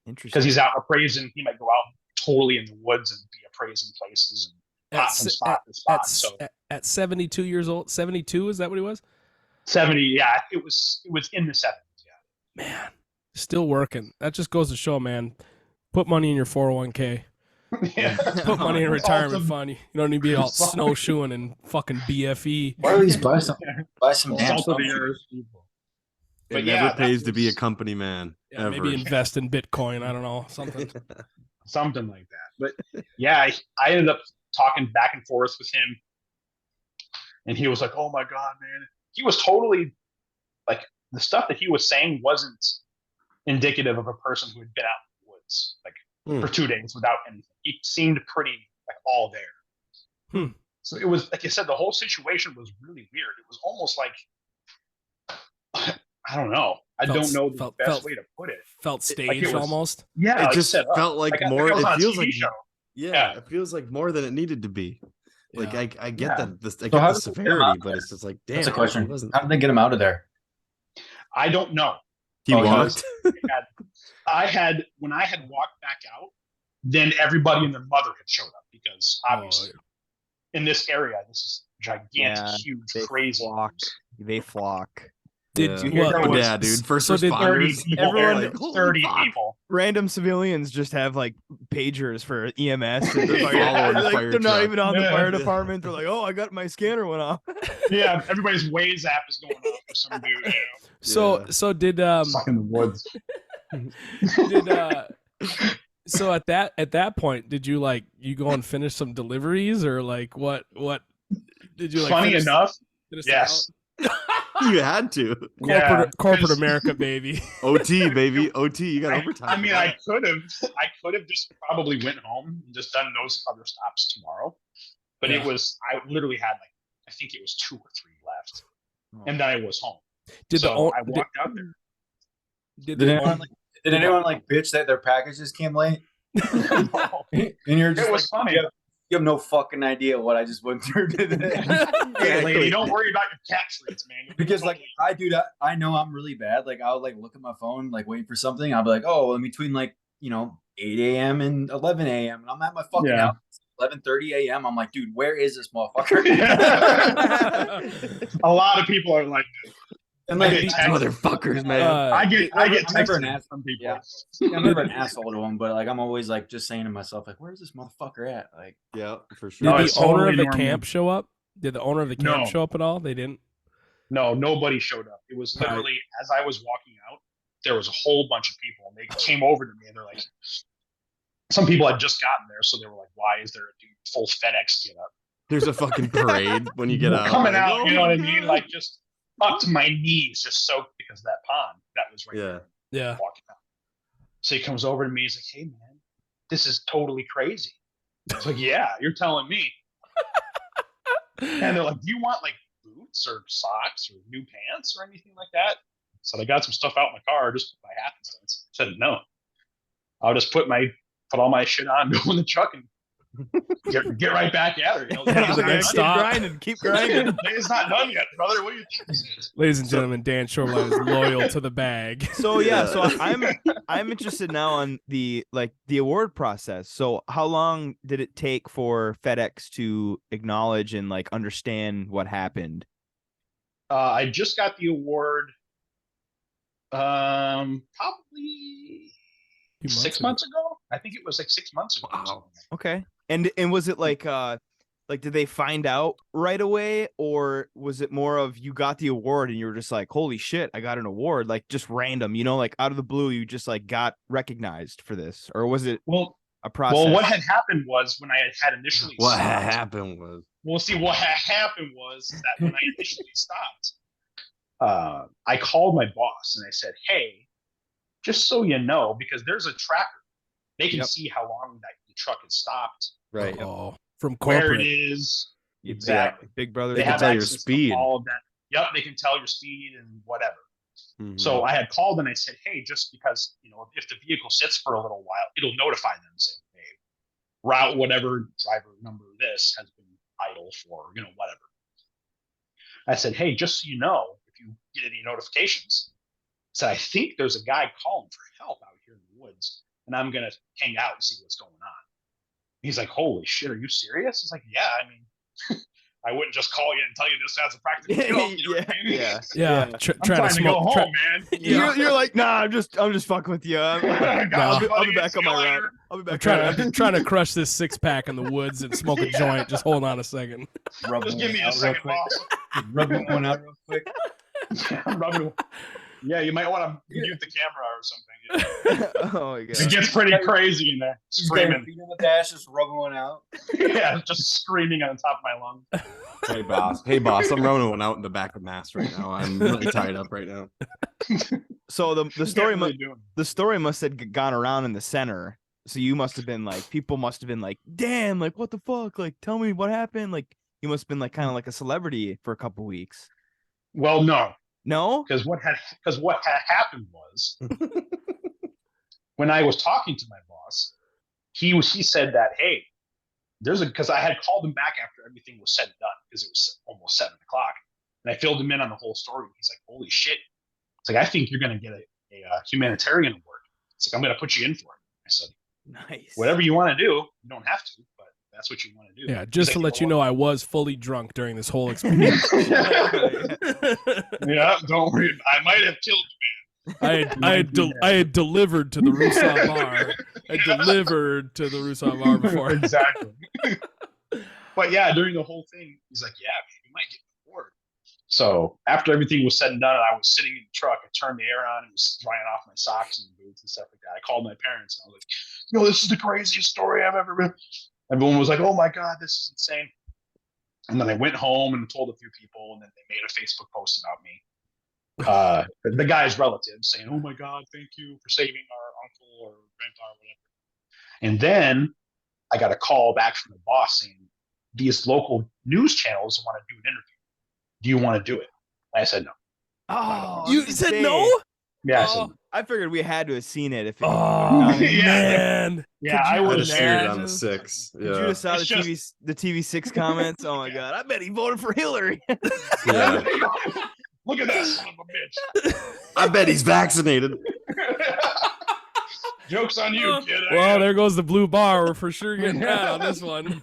A: Interesting.
E: Because he's out appraising. He might go out totally in the woods and be appraising places and hop from spot to spot. So
C: at 72 years old, 72, is that what he was?
E: 70, yeah, it was in the 70s, yeah.
C: Man, still working. That just goes to show, man. Put money in your 401k.
E: Yeah.
C: Put money in a retirement
E: Awesome.
C: fund. You don't need to be all snowshoeing and fucking BFE.
B: Or at least buy some damn
E: Salt of the
B: stuff.
E: earth.
D: It
E: But
D: never
E: yeah,
D: pays
E: that
D: to be a
E: was-
D: company man.
C: Yeah,
D: ever.
C: maybe invest in Bitcoin. I don't know, something.
E: something like that. But yeah, I ended up talking back and forth with him, and he was like, "Oh my god, man!" He was totally like, the stuff that he was saying wasn't indicative of a person who had been out in the woods like for 2 days without anything. He seemed pretty like all there. So it was, like I said, the whole situation was really weird. It was almost like, I don't know. I don't know the best way to put it.
C: Felt staged almost.
E: Yeah,
D: It just felt like more.
E: It
D: Feels like
E: show.
D: Yeah, it feels like more than it needed to be. Like
C: Yeah.
D: I get that I
B: So
D: get
B: how
D: the
B: did they get him
D: severity,
B: out
D: but
B: there?
D: it's just like, damn.
B: That's a question.
D: It wasn't.
B: How did they get him out of there?
E: I don't know.
D: He
B: Because-
D: walked.
E: When I had walked back out, then everybody and their mother had showed up because obviously in this area, this is gigantic,
A: Yeah,
E: huge,
A: they
E: crazy.
A: flock. They flock.
C: Did
D: Yeah.
C: well,
E: There was-
D: Yeah, dude. First
C: so did
E: 30
D: responders.
E: people.
A: Everyone-
E: Everyone,
D: like, holy
E: 30
D: fuck.
E: people.
A: Random civilians just have like pagers for EMS. And
D: They're following the
A: like,
D: fire
A: they're not
D: truck.
A: even on the
E: Yeah.
A: fire department. They're like, oh, I got my scanner went off.
E: Yeah, everybody's Waze app is going off for some dude, you know,
C: so did
E: stuck in the woods.
C: so at that point, did you go and finish some deliveries, or like what did you like?
E: Funny enough,
C: finish
E: yes.
D: You had to.
C: corporate
E: 'cause-
C: America, baby.
D: OT, baby. OT. You got overtime.
E: I mean,
D: for
E: I
D: that.
E: could have just probably went home and just done those other stops tomorrow, but
C: Yeah.
E: I literally had I think it was 2 or 3 left, and then I was home.
C: Did
E: So I walked out there.
C: did
B: Did anyone bitch that their packages came late?
E: No,
B: And you're just
E: it was funny.
B: You have no fucking idea what I just went through today.
E: Hey, lady, don't worry about your tax rates, man. You'll be
B: Because
E: totally-
B: I know I'm really bad. I'll look at my phone, waiting for something. I'll be like, oh, in between 8 a.m. and 11 a.m. and I'm at my fucking
E: Yeah.
B: house. 11:30 a.m. I'm like, dude, where is this motherfucker?
E: A lot of people are like,
B: And
E: I
B: like,
E: get
B: I
D: Motherfuckers, man.
E: get
B: I'm
E: texted
B: never an ass-
E: from people.
B: Yeah. I'm never an asshole to him, but I'm always just saying to myself, where's this motherfucker at?
D: Yeah, for
C: Did
D: sure.
E: No,
C: the
E: it's
C: owner
E: totally
C: of the
E: normal.
C: camp show up? Did the owner of the camp
E: No.
C: show up at all? They didn't.
E: No, nobody showed up. It was literally as I was walking out, there was a whole bunch of people, and they came over to me, and they're like, some people had just gotten there, so they were like, "Why is there a dude full FedEx get up
D: There's a fucking parade when you get out.
E: coming
D: like,
E: out?"
D: oh
E: You know
D: my
E: what I mean?
D: God.
E: Just up to my knees, just soaked because of that pond that was right
D: Yeah.
E: there
C: Yeah.
E: walking out. So he comes over to me. He's like, "Hey, man, this is totally crazy." I was like, "Yeah, you're telling me." And they're like, "Do you want boots or socks or new pants or anything like that?" So I got some stuff out in my car just by happenstance. I said, "No, I'll just put all my shit on, go in the truck, and get right back at her."
C: He's
A: He's
C: like,
A: like,
C: "Keep
A: grinding, keep grinding.
E: It's not done yet, brother. What do you think this is?
C: Ladies and gentlemen, Dan Shoreline is loyal to the bag.
A: So yeah, so I'm interested now on the award process. So how long did it take for FedEx to acknowledge and understand what happened?
E: I just got the award, probably
C: Few
E: 6
C: ago.
E: months ago. I think it was 6 months ago.
D: Wow.
A: Okay. And was it did they find out right away, or was it more of you got the award and you were just like, holy shit, I got an award, just random, out of the blue, you just got recognized for this, or was it
E: Well,
A: a process?
E: well, what had happened was when I had initially
D: What
E: stopped,
D: happened was
E: Well, see, what happened was that when I initially stopped, I called my boss and I said, "Hey, just so you know, because there's a tracker, they can
A: Yep.
E: see how long that the truck has stopped,
D: right.
C: Oh, from
E: where
C: corporate.
E: it is,
A: Yeah,
E: exactly.
A: Big Brother.
E: They
D: can
E: have
D: tell your
E: access to
D: speed.
E: all of that. Yep, they can tell your speed and whatever."
D: Mhm.
E: So I had called and I said, "Hey, just because if the vehicle sits for a little while, it'll notify them saying, hey, route whatever driver number this has been idle for, whatever." I said, hey, just so you know, if you get any notifications, I said, I think there's a guy calling for help out here in the woods, and I'm going to hang out and see what's going on. He's like, holy shit, are you serious? It's like, yeah, I mean, I wouldn't just call you and tell you this as a practical joke. You know what I mean?
C: Yeah.
E: I'm
C: Trying
E: trying
C: to
E: to go
C: smoke.
E: home, man.
A: You're like, nah, I'm just fucking with you. I'll be back on my route. I'll be back.
C: I'm just trying to crush this 6-pack in the woods and smoke a joint. Just hold on a second.
E: Just give me a second, boss.
B: Rub one out real quick.
E: Yeah, you might want to mute the camera or something.
A: Oh my god,
E: it gets pretty crazy in there. Screaming.
B: Feet on the dash, just rubbing one out.
E: Yeah, just screaming on the top of my lungs.
D: Hey boss, I'm running one out in the back of Mass right now. I'm really tied up right now.
A: So the story
E: Really doing.
A: the story must have gone around in the center. So you must have been like, people must have been like, damn, like what the fuck, like tell me what happened. Like you must have been like kind of like a celebrity for a couple weeks.
E: Well, no,
A: No,
E: because what had happened was when I was talking to my boss, he said that, hey, because I had called him back after everything was said and done because it was almost 7:00, and I filled him in on the whole story. He's like, holy shit! It's like, I think you're gonna get a humanitarian award. It's like, I'm gonna put you in for it. I said,
A: nice.
E: whatever you want to do, you don't have to, but that's what you want to do.
C: Yeah, just to let you know, I was fully drunk during this whole experience.
E: Yeah, don't worry. I might have killed you, man.
C: I had delivered to the Rousseau bar. I delivered to the Rousseau bar before.
E: Exactly. But yeah, during the whole thing, he's like, yeah, man, you might get an award. So after everything was said and done, and I was sitting in the truck, I turned the air on and was drying off my socks and boots and stuff like that. I called my parents and I was like, this is the craziest story I've ever been. Everyone was like, oh my God, this is insane. And then I went home and told a few people, and then they made a Facebook post about me. The guy's relatives saying, oh my God, thank you for saving our uncle or grandpa or whatever. And then I got a call back from the boss saying, these local news channels want to do an interview. Do you want to do it? I said no.
A: Oh,
C: You said no?
E: Yeah, I said no.
A: I figured we had to have seen it. If it,
C: Oh
E: Yeah.
C: man!
E: Yeah,
A: Could
E: I
A: you
E: would
D: I
E: have
D: just see it
A: imagine?
D: on the 6.
A: Did you
D: Yeah.
A: just saw the
E: It's
A: TV6 comments? Oh my
E: Yeah.
A: god! I bet he voted for Hillary.
D: Yeah.
E: Look at that son of a bitch.
D: I bet he's vaccinated.
E: Joke's on you, kid.
C: Well, there goes the blue bar. We're for sure getting that on this one.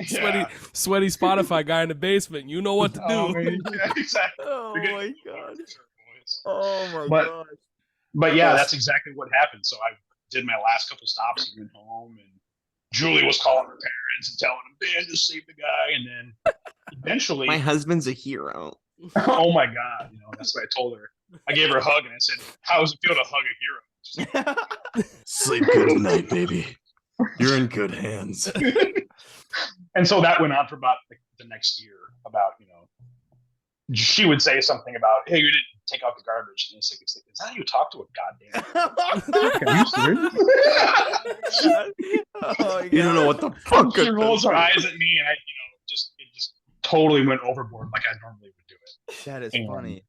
E: Yeah.
C: Sweaty Spotify guy in the basement. You know what to do.
E: Oh, man. Yeah, exactly.
A: Oh
E: You're
A: my
E: getting-
A: god!
E: boys.
A: Oh my
E: But-
A: god!
E: But yeah, that's exactly what happened. So I did my last couple stops and went home, and Julie was calling her parents and telling them, Dan, just save the guy. And then eventually,
D: My husband's a hero.
E: oh my God, that's what I told her. I gave her a hug and I said, how does it feel to hug a hero? She's like,
D: Sleep good tonight, baby. You're in good hands.
E: and so that went on for about the next year. About she would say something about, hey, you didn't take out the garbage, and it's like, is that how you talk to a goddamn? Are you serious?
A: Oh,
D: You don't know what the fuck.
E: She rolls her eyes at me, and it just totally went overboard like I normally would do it.
A: that is
E: And-
A: funny.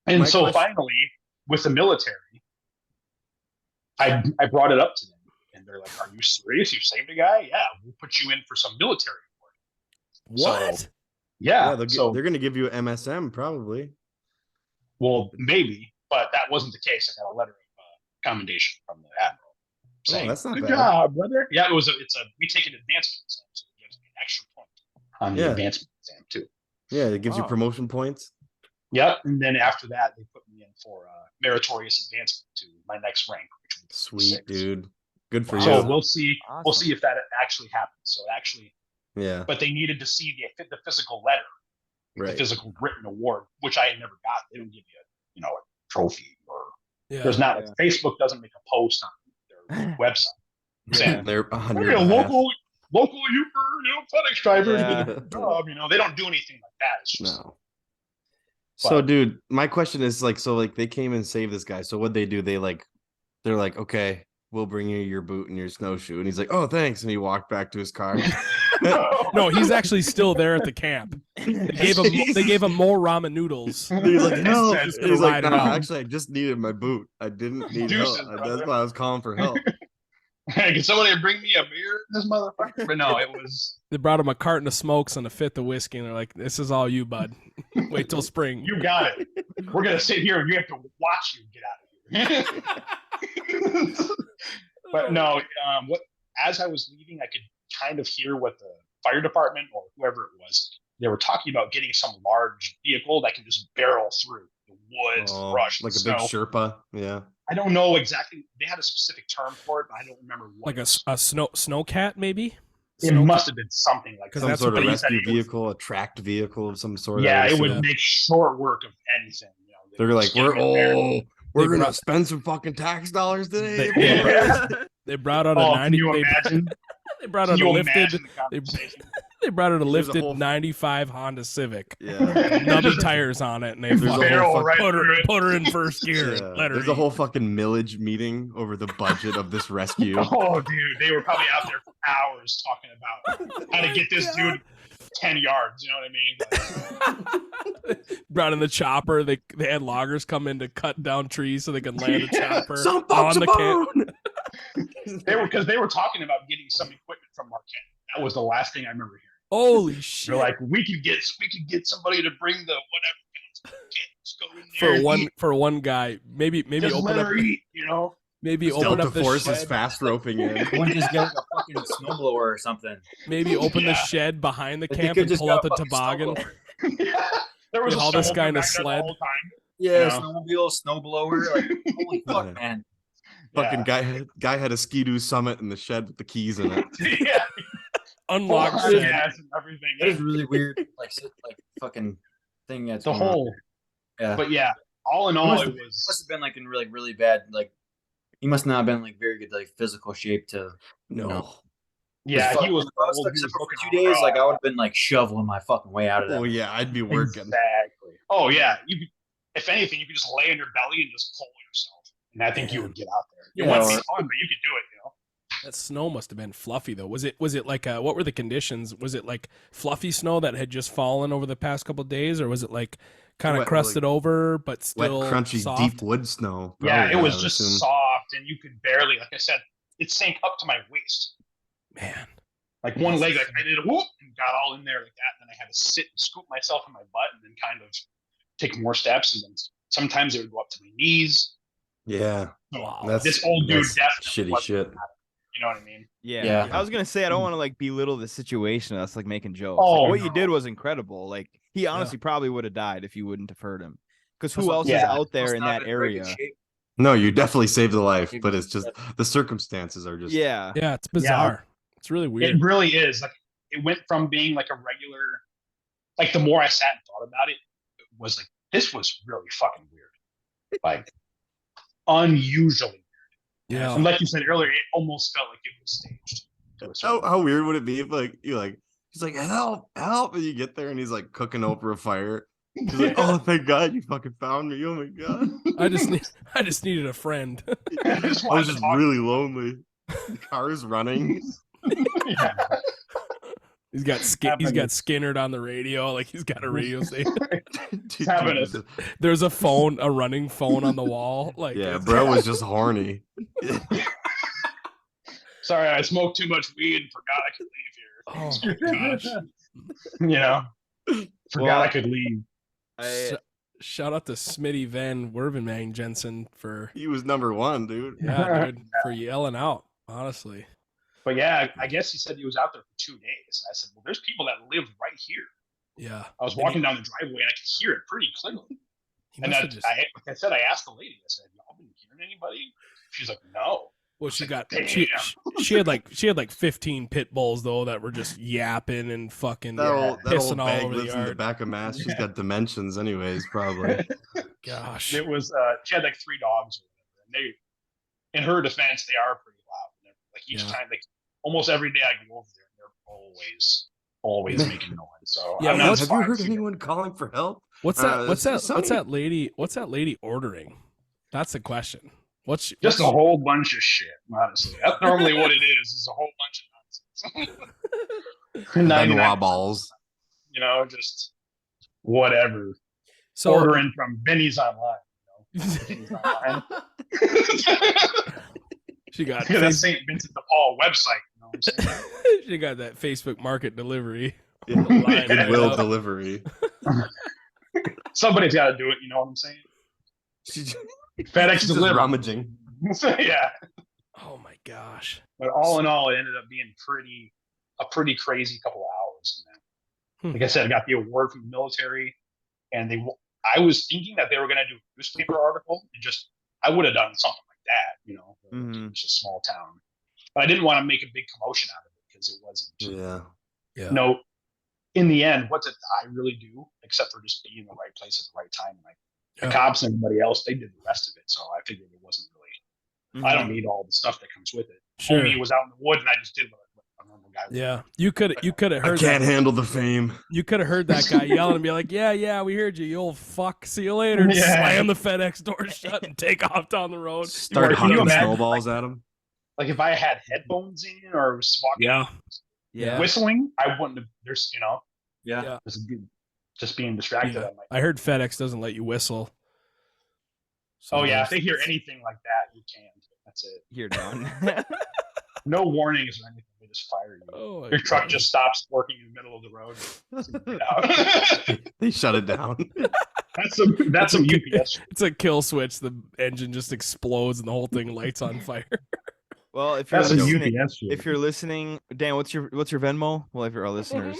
E: And
A: My
E: so
A: question-
E: finally, with the military, I brought it up to them, and they're like, "Are you serious? You saved a guy? Yeah, we'll put you in for some military award."
C: What?
E: So, yeah.
D: Yeah, they're gonna give you an MSM probably.
E: Well, maybe, but that wasn't the case. I got a letter of commendation from the admiral saying,
D: that's not
E: "Good
D: bad.
E: job, brother." Yeah, we take an advancement exam, so it gives me an extra point on the
D: Yeah.
E: advancement exam too.
D: Yeah, it gives you
A: Wow.
D: promotion points.
E: Yep, and then after that, they put me in for meritorious advancement to my next rank, which would be
D: Sweet,
E: 6.
D: dude. Good for
E: So
D: you.
E: we'll see. We'll
A: Awesome.
E: see if that actually happens. So actually,
D: Yeah,
E: but they needed to see the physical letter, the
D: right.
E: physical written award, which I had never got. They don't give you a trophy, or
C: Yeah.
E: there's not. Facebook doesn't make a post on their website saying,
D: They're on
E: "Hey,
D: your
E: a
D: behalf.
E: local Uber, FedEx driver,
A: Yeah.
E: did a good job." They don't do anything like that. It's just
D: No. So,
E: But-
D: dude, my question is they came and saved this guy. So what'd they do? They're like, okay, we'll bring you your boot and your snowshoe. And he's like, oh, thanks. And he walked back to his car.
C: No, he's actually still there at the camp. They gave him more ramen noodles.
D: He's like, help.
E: Just
C: gonna
D: He's like,
C: ride it
D: no,
C: out.
D: actually, I just needed my boot. I didn't need
E: Deuces,
D: help.
E: brother.
D: That's why I was calling for help.
E: Hey, can somebody bring me a beer, this motherfucker? But no, it was.
C: They brought him a carton of smokes and a fifth of whiskey, and they're like, "This is all you, bud. Wait till spring."
E: You got it. We're gonna sit here and you have to watch you get out of here. But no, what? As I was leaving, I could kind of hear what the fire department or whoever it was, they were talking about getting some large vehicle that can just barrel through the woods, the brush,
D: like
E: the
D: a big
E: snow.
D: Sherpa. Yeah.
E: I don't know exactly. They had a specific term for it, but I don't remember what.
C: Like a snowcat, maybe.
E: It must have been something like
C: Because
D: Some
C: that's
D: sort
C: what
D: of
C: they
D: rescue
E: said it was-
D: vehicle, a tracked vehicle of some sort.
E: Yeah,
D: I
E: it
D: assume.
E: would make short work of anything. You know,
D: They're
E: would
D: like,
E: just get
D: we're
E: in there.
D: we're gonna
C: brought-
D: spend some fucking tax dollars today.
C: They brought out
E: Oh,
C: a 90.
E: can you imagine?
C: They brought
E: Can
C: out a
E: you
C: lifted.
E: imagine the
C: They,
E: conversation?
C: they brought out a
D: There's a
C: lifted
D: whole-
C: 95 Honda Civic.
D: Yeah.
C: Nubby
E: Just
C: tires on it, and they
D: There's a
C: fucking
D: whole
E: barrel
D: fuck-
E: right
C: put her,
E: through it.
C: put her in first gear.
D: Yeah.
C: And let her
D: There's a
C: eat.
D: whole fucking millage meeting over the budget of this rescue.
E: Oh, dude, they were probably out there for hours talking about how to get this dude 10 yards. You know what I mean?
C: Brought in the chopper. They had loggers come in to cut down trees so they could land the
E: Yeah.
C: chopper
D: Some
C: on
D: folks
C: the can.
E: They were talking about getting some equipment from Marquette. That was the last thing I remember hearing.
C: Holy shit!
E: They're like, we could get somebody to bring the whatever. Just go in there and
C: For one guy, maybe
E: just
C: open
E: let
C: up
E: her eat. You know.
C: maybe open
D: Delta
C: up the
D: Force is
C: shed.
D: fast roping in.
B: Wouldn't just get like a fucking snowblower or something.
C: Maybe open the
E: Yeah.
C: shed behind the
B: Like, they
C: camp
B: could
C: and
B: just
C: pull
B: got
C: out the
B: a fucking
C: toboggan.
B: snowblower.
E: Yeah. There was
C: You
E: a
C: haul this
E: snowmobile
C: guy in a
E: back there the
C: sled.
E: whole time.
B: Yeah,
E: Yeah.
B: snowmobile, snowblower. Like, holy fuck, man.
D: Fucking
E: Yeah.
D: guy had a Ski-Doo Summit in the shed with the keys in it.
E: Yeah.
C: Unlock
E: Full
C: shed.
E: gas and everything.
B: That is really weird. Like fucking thing. That's
E: The
B: going on.
E: whole.
B: Yeah.
E: But yeah, all in all,
B: must
E: it
B: have
E: was.
B: been like in really bad. Like he must not have been like very good like physical shape to.
D: No.
B: No.
E: Yeah,
B: Fuck,
E: he was.
B: if I was
E: old,
B: stuck
E: he was
B: for
E: looking
B: 2 days,
E: rough.
B: like I would have been like shoveling my fucking way out of that.
D: Oh yeah, I'd be working.
E: Exactly. Oh yeah, if anything, you could just lay on your belly and just pull yourself, and I think you would get out there. It
B: Yeah,
E: wouldn't be
B: or-
E: fun, but you could do it. You know.
C: That snow must have been fluffy though. Was it like what were the conditions? Was it like fluffy snow that had just fallen over the past couple of days, or was it like kind of
D: Wet,
C: crusted over but
D: Wet,
C: still
D: crunchy,
C: soft?
D: deep wood snow.
E: Yeah,
D: probably,
E: it
D: I
E: was
D: would
E: just
D: assume.
E: soft, and you could barely, like I said, it sank up to my waist.
C: Man,
E: Like one leg, like I did a whoop and got all in there like that. And then I had to sit and scoop myself in my butt, and then kind of take more steps. And then sometimes it would go up to my knees.
D: Yeah,
C: wow.
D: that's
E: This old dude
D: that's
E: definitely
D: shitty
E: wasn't
D: shit.
E: at it. You know what I mean?
A: Yeah.
B: Yeah.
A: I was gonna say I don't want to like belittle the situation. That's like making jokes.
E: Oh,
A: Like, what you
E: no.
A: did was incredible. Like he honestly probably would have died if you wouldn't have hurt him. Because who
B: Must-
A: else is
E: yeah.
A: out there
B: Must
A: in
B: not
A: that
B: have been very good
A: area?
B: shape.
D: No, you definitely saved a life, but it's just the circumstances are just
A: Yeah.
C: Yeah, it's bizarre. It's really weird.
E: It really is. Like it went from being like a regular, like the more I sat and thought about it, it was like this was really fucking weird, like unusually.
C: Yeah.
E: And like you said earlier, it almost felt like it was staged. to a certain
D: How weird would it be if like you like he's like help and you get there and he's like cooking over a fire. He's like, oh thank God you fucking found me. Oh my God.
C: I just needed a friend.
E: I just
D: I
E: wanted
D: was
E: to
D: just
E: talk-
D: really lonely. The car's running.
E: Yeah.
C: He's got Skinnered on the radio, like he's got a radio station.
D: Dude,
E: having
D: was-
C: There's a running phone on the wall. Like
D: yeah,
C: it's-
D: bro was just horny.
E: Sorry, I smoked too much weed and forgot I could leave here.
C: Oh my gosh.
E: You know, forgot
A: Well,
E: I could leave.
A: I,
C: Shout out to Smitty Van Wervenmang Jensen for
D: He was number one, dude.
C: yeah, dude, for yelling out. Honestly,
E: But yeah, I guess he said he was out there for 2 days. And I said, well, there's people that live right here.
C: yeah.
E: I was
C: And
E: walking down the driveway and I could hear it pretty clearly.
C: He
E: And
C: must
E: that,
C: have just.
E: like I said, I asked the lady, I said, y'all been hearing anybody? She's like, no.
C: Well, she got
E: Damn.
C: she had like 15 pit bulls though that were just yapping and fucking
D: That old
C: pissing all
D: bag
C: over the
D: lives in the
C: yard.
D: back of Mass. She's got dimensions, anyways, probably.
C: Gosh,
E: It was, she had like 3 dogs or whatever. And they, in her defense, they are pretty loud. Like each
C: Yeah.
E: time, like almost every day I go over there, they're always making noise. So
C: Yeah,
E: I'm not
C: what's-
D: Have you heard
E: surprised.
D: anyone calling for help?
C: what's that? What's that?
D: Sonny.
C: What's that lady ordering? That's the question.
E: Just
C: what's
E: a whole bunch of shit, honestly. That's normally what it is a whole bunch of nonsense. 99,
D: Benoit balls.
E: you know, just whatever.
C: so
E: Ordering from Benny's online. You know? Benny's online.
C: she got
E: That's St. Vincent de website. You know what I'm saying?
C: She got that Facebook Market delivery.
D: Yeah.
C: Line right
D: Goodwill
C: up.
D: delivery.
E: Somebody's got to do it. You know what I'm saying?
D: She's
E: FedEx
D: just
E: delivery.
D: rummaging.
E: Yeah.
C: Oh my gosh.
E: But all in all, it ended up being a pretty crazy couple of hours. Man. Like I said, I got the award from the military, and I was thinking that they were going to do a newspaper article, and I would have done something like that, you know. It's a small town, but I didn't want to make a big commotion out of it because it wasn't.
C: Yeah.
E: No, in the end, what did I really do except for just being in the right place at the right time? Like the cops and everybody else, they did the rest of it. So I figured it wasn't really. I don't need all the stuff that comes with it.
C: Sure.
E: Homie was out in the woods, and I just did what a normal guy would.
C: Yeah, you could have heard.
D: I can't handle the fame.
C: You could have heard that guy yelling and be like, "Yeah, we heard you, you old fuck. See you later." And slam the FedEx door shut and take off down the road.
D: Start
E: Can you
D: hucking
E: imagine,
D: snowballs at him.
E: Like if I had headphones in or was walking, whistling, I wouldn't have. There's, you know, just being distracted.
C: Yeah. I heard FedEx doesn't let you whistle.
E: So if they hear anything like that, you can't. That's it.
A: You're done.
E: No warnings or anything. They just fire you.
C: Oh,
E: your truck just stops working in the middle of the road.
D: They shut it down.
E: That's some UPS.
C: It's a kill switch. The engine just explodes and the whole thing lights on fire.
A: Well, if you're listening, Dan, what's your Venmo? Well, if you're our listeners,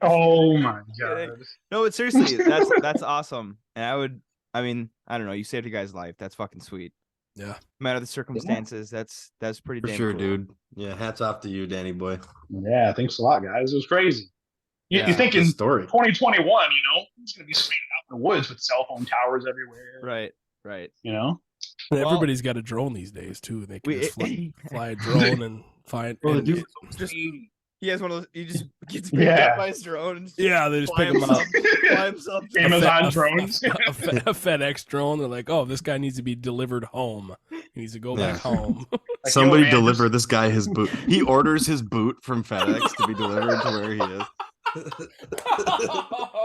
E: oh my god,
A: no, but seriously, that's awesome. And I don't know, you saved a guy's life. That's fucking sweet.
C: Yeah,
A: no matter the circumstances, that's pretty
D: for
A: damn
D: sure,
A: cool.
D: dude. Yeah, hats off to you, Danny boy.
E: Yeah, thanks a lot, guys. It was crazy. You think in 2021, you know, he's gonna be swinging out in the woods with cell phone towers everywhere.
A: Right.
E: You know.
C: Everybody's got a drone these days too. They can just fly a drone and find.
A: He has one of those. He just gets picked up by his drone. And
C: they just pick him up.
A: Fly himself.
E: Amazon drones.
C: A FedEx drone. They're like, oh, this guy needs to be delivered home. He needs to go back home.
E: Like,
D: somebody deliver this guy his boot. He orders his boot from FedEx to be delivered to where he is.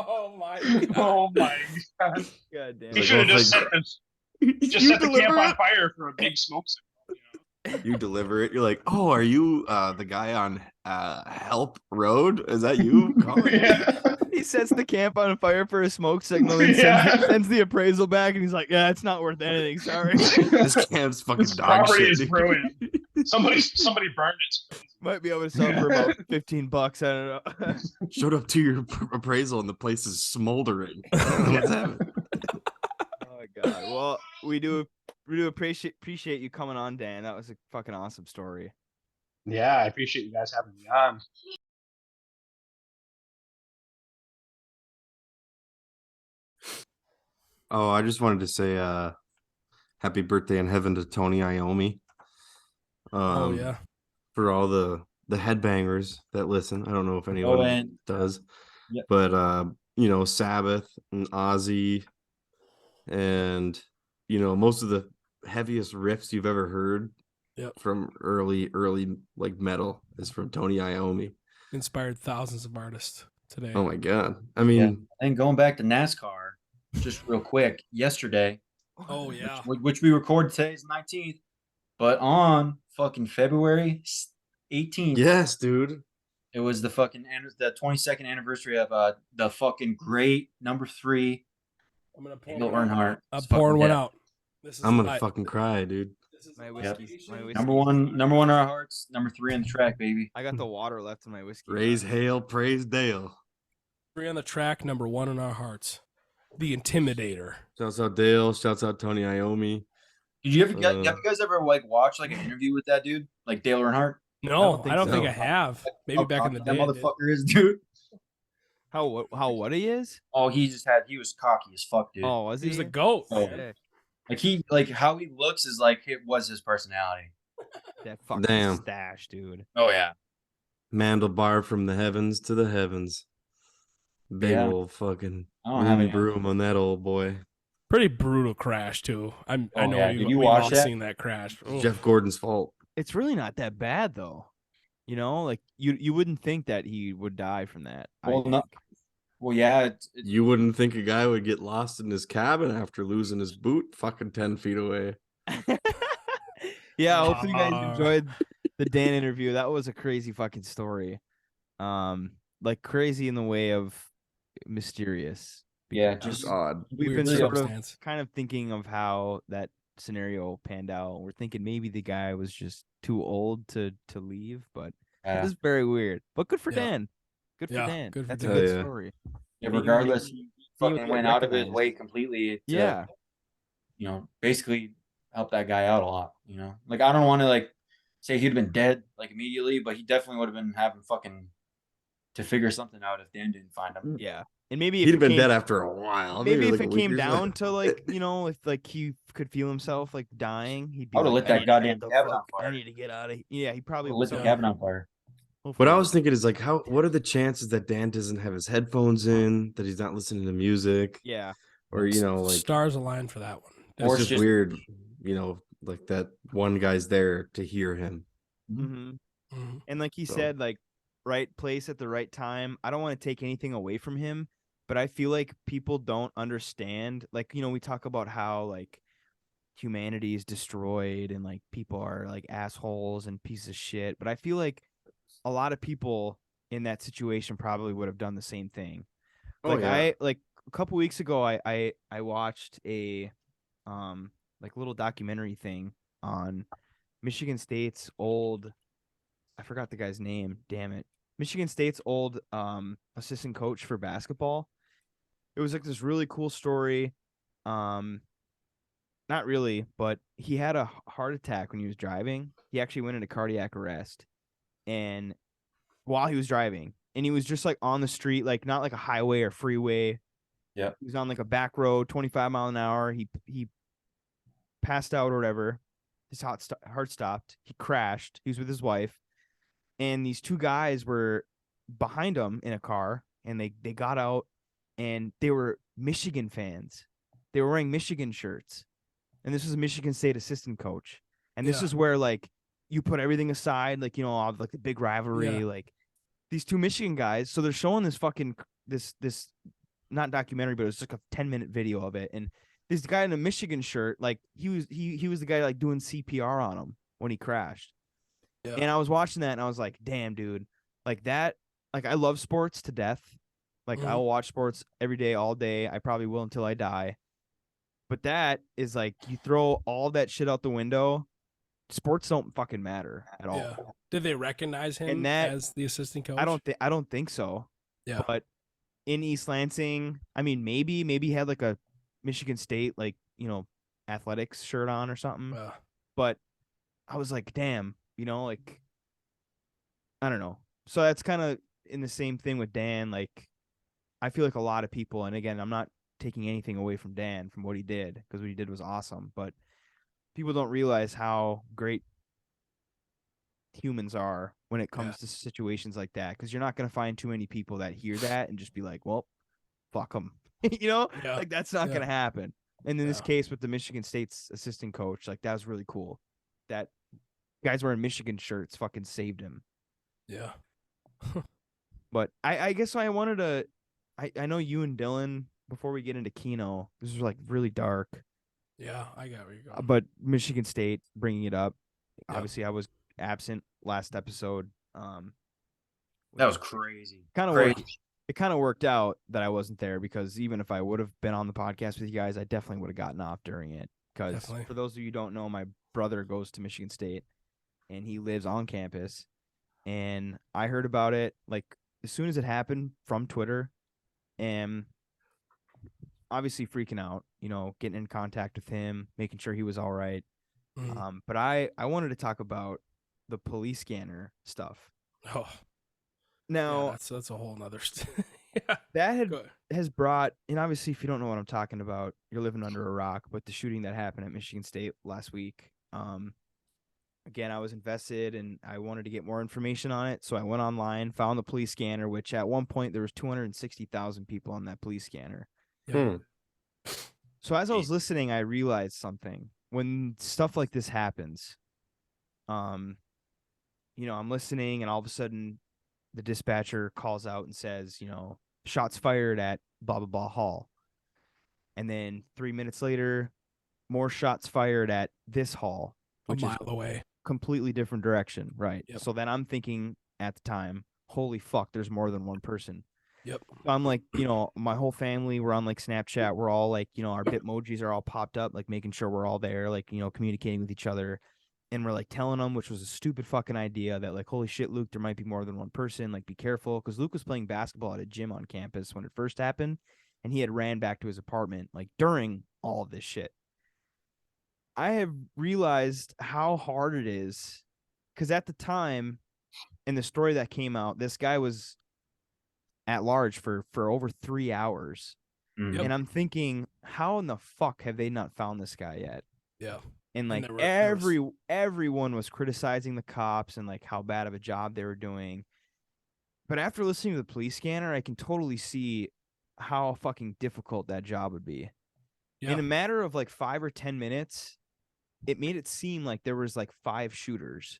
C: Oh my god!
E: Oh my god!
A: God damn!
E: He should have just set the camp on fire for a big smoke signal.
D: You deliver it. You're like, oh, are you the guy on Help Road? Is that you?
A: He sets the camp on fire for a smoke signal and sends the appraisal back, and he's like, "Yeah, it's not worth anything. Sorry,
D: this camp's fucking
E: this
D: dog
E: property
D: shit.
E: is ruined. Somebody burned it.
A: Might be able to sell it for about $15. I don't know."
D: Showed up to your appraisal, and the place is smoldering. What's happening?
A: Oh my god! Well, we do appreciate you coming on, Dan. That was a fucking awesome story.
E: Yeah, I appreciate you guys having me on.
D: Oh, I just wanted to say happy birthday in heaven to Tony Iommi. For all the headbangers that listen. I don't know if anyone does.
B: Yep.
D: But you know, Sabbath and Ozzy and you know, most of the heaviest riffs you've ever heard from early like metal is from Tony Iommi.
C: Inspired thousands of artists today.
D: Oh my god. I mean,
B: and going back to NASCAR, just real quick, yesterday.
C: Oh yeah.
B: Which we record today is 19th, but on fucking February 18th.
D: Yes, dude.
B: It was the 22nd anniversary of the fucking great number 3.
C: I'm gonna pour
B: Dale Earnhardt.
C: I'm pouring one out.
D: I'm gonna fucking cry, dude.
A: My whiskey.
B: Number one in our hearts. Number 3 on the track, baby.
A: I got the water left in my whiskey.
D: Raise hail, praise Dale.
C: 3 on the track, number 1 in our hearts. The Intimidator.
D: Shouts out Dale. Shouts out Tony Iommi.
B: Did you ever have you guys ever like watch like an interview with that dude, like Dale Earnhardt?
C: No, I don't think I have. Maybe back in the day.
B: That motherfucker is, dude.
A: How what he is?
B: Oh, he was cocky as fuck, dude.
A: Oh, was he?
C: He's a goat.
B: Oh. Like how he looks is like it was his personality.
A: That fucking stash, dude.
B: Oh yeah.
D: Mandelbar from the heavens to the heavens. Big old fucking broom on that old boy.
C: Pretty brutal crash too. I know
B: Did
C: we've all seen that crash.
D: Jeff Gordon's fault.
A: It's really not that bad though. You know, like you wouldn't think that he would die from that.
B: Well, yeah.
D: You wouldn't think a guy would get lost in his cabin after losing his boot fucking 10 feet away.
A: Yeah, hopefully you guys enjoyed the Dan interview, that was a crazy fucking story. Like crazy in the way of mysterious.
B: Yeah,
A: because
B: just
D: odd.
A: we've
C: Weird
A: been sort of
C: circumstance.
A: kind of thinking of how that scenario panned out. We're thinking maybe the guy was just too old to leave, but it is very weird. But good for
C: Yeah.
A: Dan. Good for
C: Yeah,
A: Dan.
C: good for
A: That's
C: Dan.
A: a good
D: Yeah.
A: story.
B: yeah.
A: Maybe-
B: Regardless,
A: maybe
B: he
A: he would
B: fucking
A: get
B: went out of his
A: recognized.
B: way completely to,
A: Yeah.
B: Basically help that guy out a lot. Like I don't want to like say he'd have been dead like immediately, but he definitely would have been having fucking to figure something out if Dan didn't find him.
A: Yeah. And maybe if
D: He'd
A: it
D: have been
A: came
D: dead after a while.
A: maybe if
D: like a
A: it
D: week
A: came
D: or so.
A: down to like, if like he could feel himself like dying, he'd be
B: I would've
A: like,
B: lit that
A: "I
B: goddamn
A: need to
B: cabin on
A: fuck- I
B: fire.
A: need to get out of here." Yeah, he probably
B: Lit the
A: would.
B: cabin on fire.
D: What I was thinking is like, what are the chances that Dan doesn't have his headphones in, that he's not listening to music,
A: Yeah.
D: or like
C: Stars align for that one.
B: Or
D: it's
B: it's
D: just
B: just-
D: weird, like that one guy's there to hear him.
A: Mm-hmm.
C: Mhm.
A: And like he
D: So-
A: said, like right place at the right time. I don't want to take anything away from him, but I feel like people don't understand. Like, we talk about how like humanity is destroyed and like people are like assholes and pieces of shit. But I feel like a lot of people in that situation probably would have done the same thing. Like I like a couple weeks ago I watched a like little documentary thing on Michigan State's old, I forgot the guy's name, damn it. Michigan State's old assistant coach for basketball. It was like this really cool story. Not really, but he had a heart attack when he was driving. He actually went into cardiac arrest and while he was driving. And he was just like on the street, like not like a highway or freeway.
B: Yeah.
A: He was on like a back road, 25 mile an hour. He passed out or whatever. His heart stopped. He crashed. He was with his wife. And these two guys were behind him in a car, and they got out, and they were Michigan fans. They were wearing Michigan shirts, and this was a Michigan State assistant coach. And this
C: Yeah.
A: is where like you put everything aside, like all like the big rivalry,
C: Yeah.
A: like these two Michigan guys. So they're showing this fucking this not documentary, but it was like a 10-minute video of it, and this guy in a Michigan shirt, like he was the guy like doing CPR on him when he crashed.
C: Yeah.
A: And I was watching that and I was like, damn, dude, like that, like I love sports to death. Like I will watch sports every day, all day. I probably will until I die. But that is like, you throw all that shit out the window. Sports don't fucking matter at all.
C: Yeah. Did they recognize him
A: And that-
C: as the assistant coach?
A: I don't think so.
C: Yeah.
A: But in East Lansing, I mean, maybe he had like a Michigan State, like, athletics shirt on or something. But I was like, damn, like, I don't know. So that's kind of in the same thing with Dan. Like, I feel like a lot of people, and again, I'm not taking anything away from Dan from what he did, because what he did was awesome, but people don't realize how great humans are when it comes to situations like that, because you're not going to find too many people that hear that and just be like, well, fuck them. Like that's not going to happen. And in this case with the Michigan State's assistant coach, like that was really cool. That guys wearing Michigan shirts fucking saved him.
C: Yeah.
A: But I guess I wanted to, I know you and Dylan, before we get into Keno, this is like really dark,
C: Yeah, I got where you're going.
A: but Michigan State bringing it up.
C: Yep.
A: Obviously, I was absent last episode.
B: That was crazy.
A: Kind of
B: Crazy.
A: worked. It kind of worked out that I wasn't there, because even if I would have been on the podcast with you guys, I definitely would have gotten off during it. Because
C: Definitely.
A: for those of you who don't know, my brother goes to Michigan State, and he lives on campus. And I heard about it like as soon as it happened from Twitter, and obviously freaking out, getting in contact with him, making sure he was all right.
C: Mhm.
A: But I wanted to talk about the police scanner stuff.
C: Oh,
A: Now,
C: yeah, that's a whole nother. Yeah.
A: that
C: Go ahead.
A: has brought, and obviously if you don't know what I'm talking about, you're living under a rock, but the shooting that happened at Michigan State last week, again, I was invested and I wanted to get more information on it, so I went online, found the police scanner, which at one point there was 260,000 people on that police scanner.
C: Yeah.
A: So as I was listening, I realized something. When stuff like this happens, I'm listening, and all of a sudden the dispatcher calls out and says, shots fired at blah, blah, blah hall. And then 3 minutes later, more shots fired at this hall,
C: A
A: which is
C: mile away.
A: completely different direction, right?
C: Yep.
A: So then I'm thinking at the time, holy fuck, there's more than one person.
C: Yep.
A: So I'm like, my whole family, we're on like Snapchat. We're all like, our Bitmojis are all popped up, like making sure we're all there, like, communicating with each other. And we're like telling them, which was a stupid fucking idea, that like, holy shit, Luke, there might be more than one person. Like, be careful. Because Luke was playing basketball at a gym on campus when it first happened. And he had ran back to his apartment like during all of this shit. I have realized how hard it is. Because at the time, in the story that came out, this guy was at large for over 3 hours.
B: Mm.
A: And I'm thinking, how in the fuck have they not found this guy yet?
C: Yeah.
A: And like
C: there was-
A: everyone was criticizing the cops and like how bad of a job they were doing. But after listening to the police scanner, I can totally see how fucking difficult that job would be.
C: Yeah.
A: In a matter of like 5 or 10 minutes, it made it seem like there was like 5 shooters.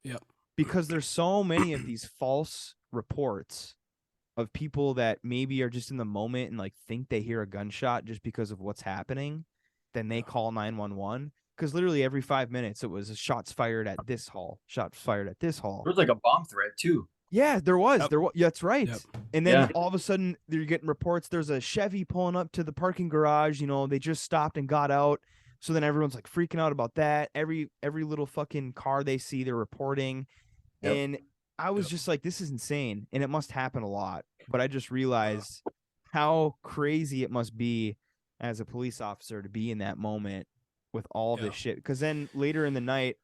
C: Yep.
A: Because there's so many of these false reports of people that maybe are just in the moment and like think they hear a gunshot just because of what's happening. Then they call 911. Because literally every 5 minutes it was shots fired at this hall, shots fired at this hall.
B: There was like a bomb threat too.
A: Yeah, there was.
C: Yep.
A: There was. Yeah, that's right.
C: Yep.
A: And then
B: Yeah.
A: all of a sudden, you're getting reports. There's a Chevy pulling up to the parking garage. They just stopped and got out. So then everyone's like freaking out about that. Every little fucking car they see, they're reporting.
B: Yep.
A: And I was just like, this is insane, and it must happen a lot. But I just realized how crazy it must be as a police officer to be in that moment with all this shit. Because then later in the night,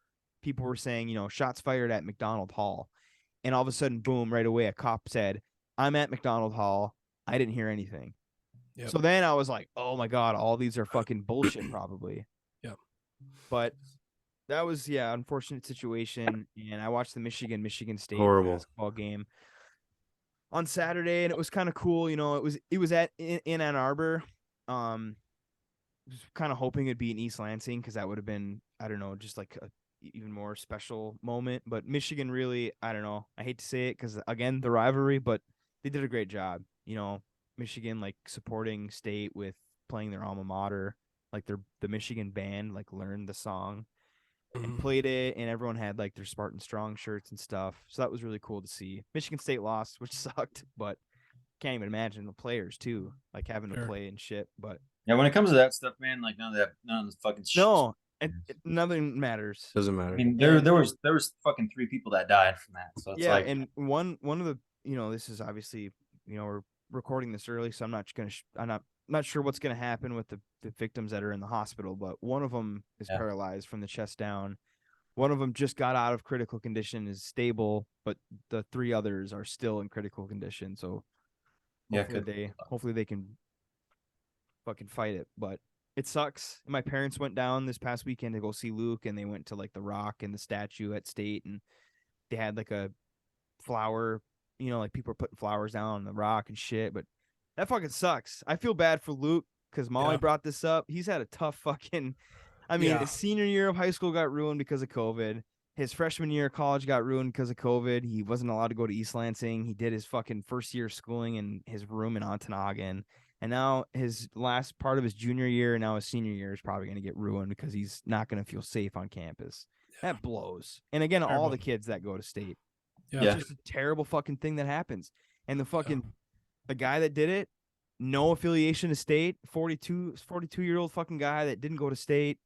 A: people were saying, shots fired at McDonald Hall. And all of a sudden, boom, right away, a cop said, I'm at McDonald Hall. I didn't hear anything.
C: Yep.
A: So then I was like, oh my God, all these are fucking bullshit probably.
C: Yep.
A: But that was, unfortunate situation. And I watched the Michigan State
D: Horrible.
A: basketball game on Saturday, and it was kind of cool. It was in Ann Arbor. Just kind of hoping it'd be in East Lansing, because that would have been, I don't know, just like a even more special moment. But Michigan really, I don't know, I hate to say it because again, the rivalry, but they did a great job. Michigan like supporting State with playing their alma mater, like the Michigan band like learned the song and played it, and everyone had like their Spartan Strong shirts and stuff. So that was really cool to see. Michigan State lost, which sucked, but can't even imagine the players too, like having to play and shit. But
B: yeah, when it comes to that stuff, man, like none of the fucking
A: no, nothing matters.
D: Doesn't matter.
B: I mean, there was fucking 3 people that died from that. So it's like,
A: and one of the this is obviously we're recording this early, so I'm not sure what's gonna happen with the victims that are in the hospital, but one of them is paralyzed from the chest down. One of them just got out of critical condition, is stable, but the 3 others are still in critical condition. So hopefully they can fucking fight it. But it sucks. My parents went down this past weekend to go see Luke, and they went to like the Rock and the statue at State, and they had like a flower, like people are putting flowers down on the Rock and shit. But that fucking sucks. I feel bad for Luke because Molly brought this up. He's had a tough fucking, his senior year of high school got ruined because of COVID. His freshman year of college got ruined because of COVID. He wasn't allowed to go to East Lansing. He did his fucking first year of schooling in his room in Ontonagon. And now his last part of his junior year and now his senior year is probably going to get ruined because he's not going to feel safe on campus. That blows. And again, all the kids that go to State. It's just a terrible fucking thing that happens. And the guy that did it, no affiliation to State, 42-year-old fucking guy that didn't go to State.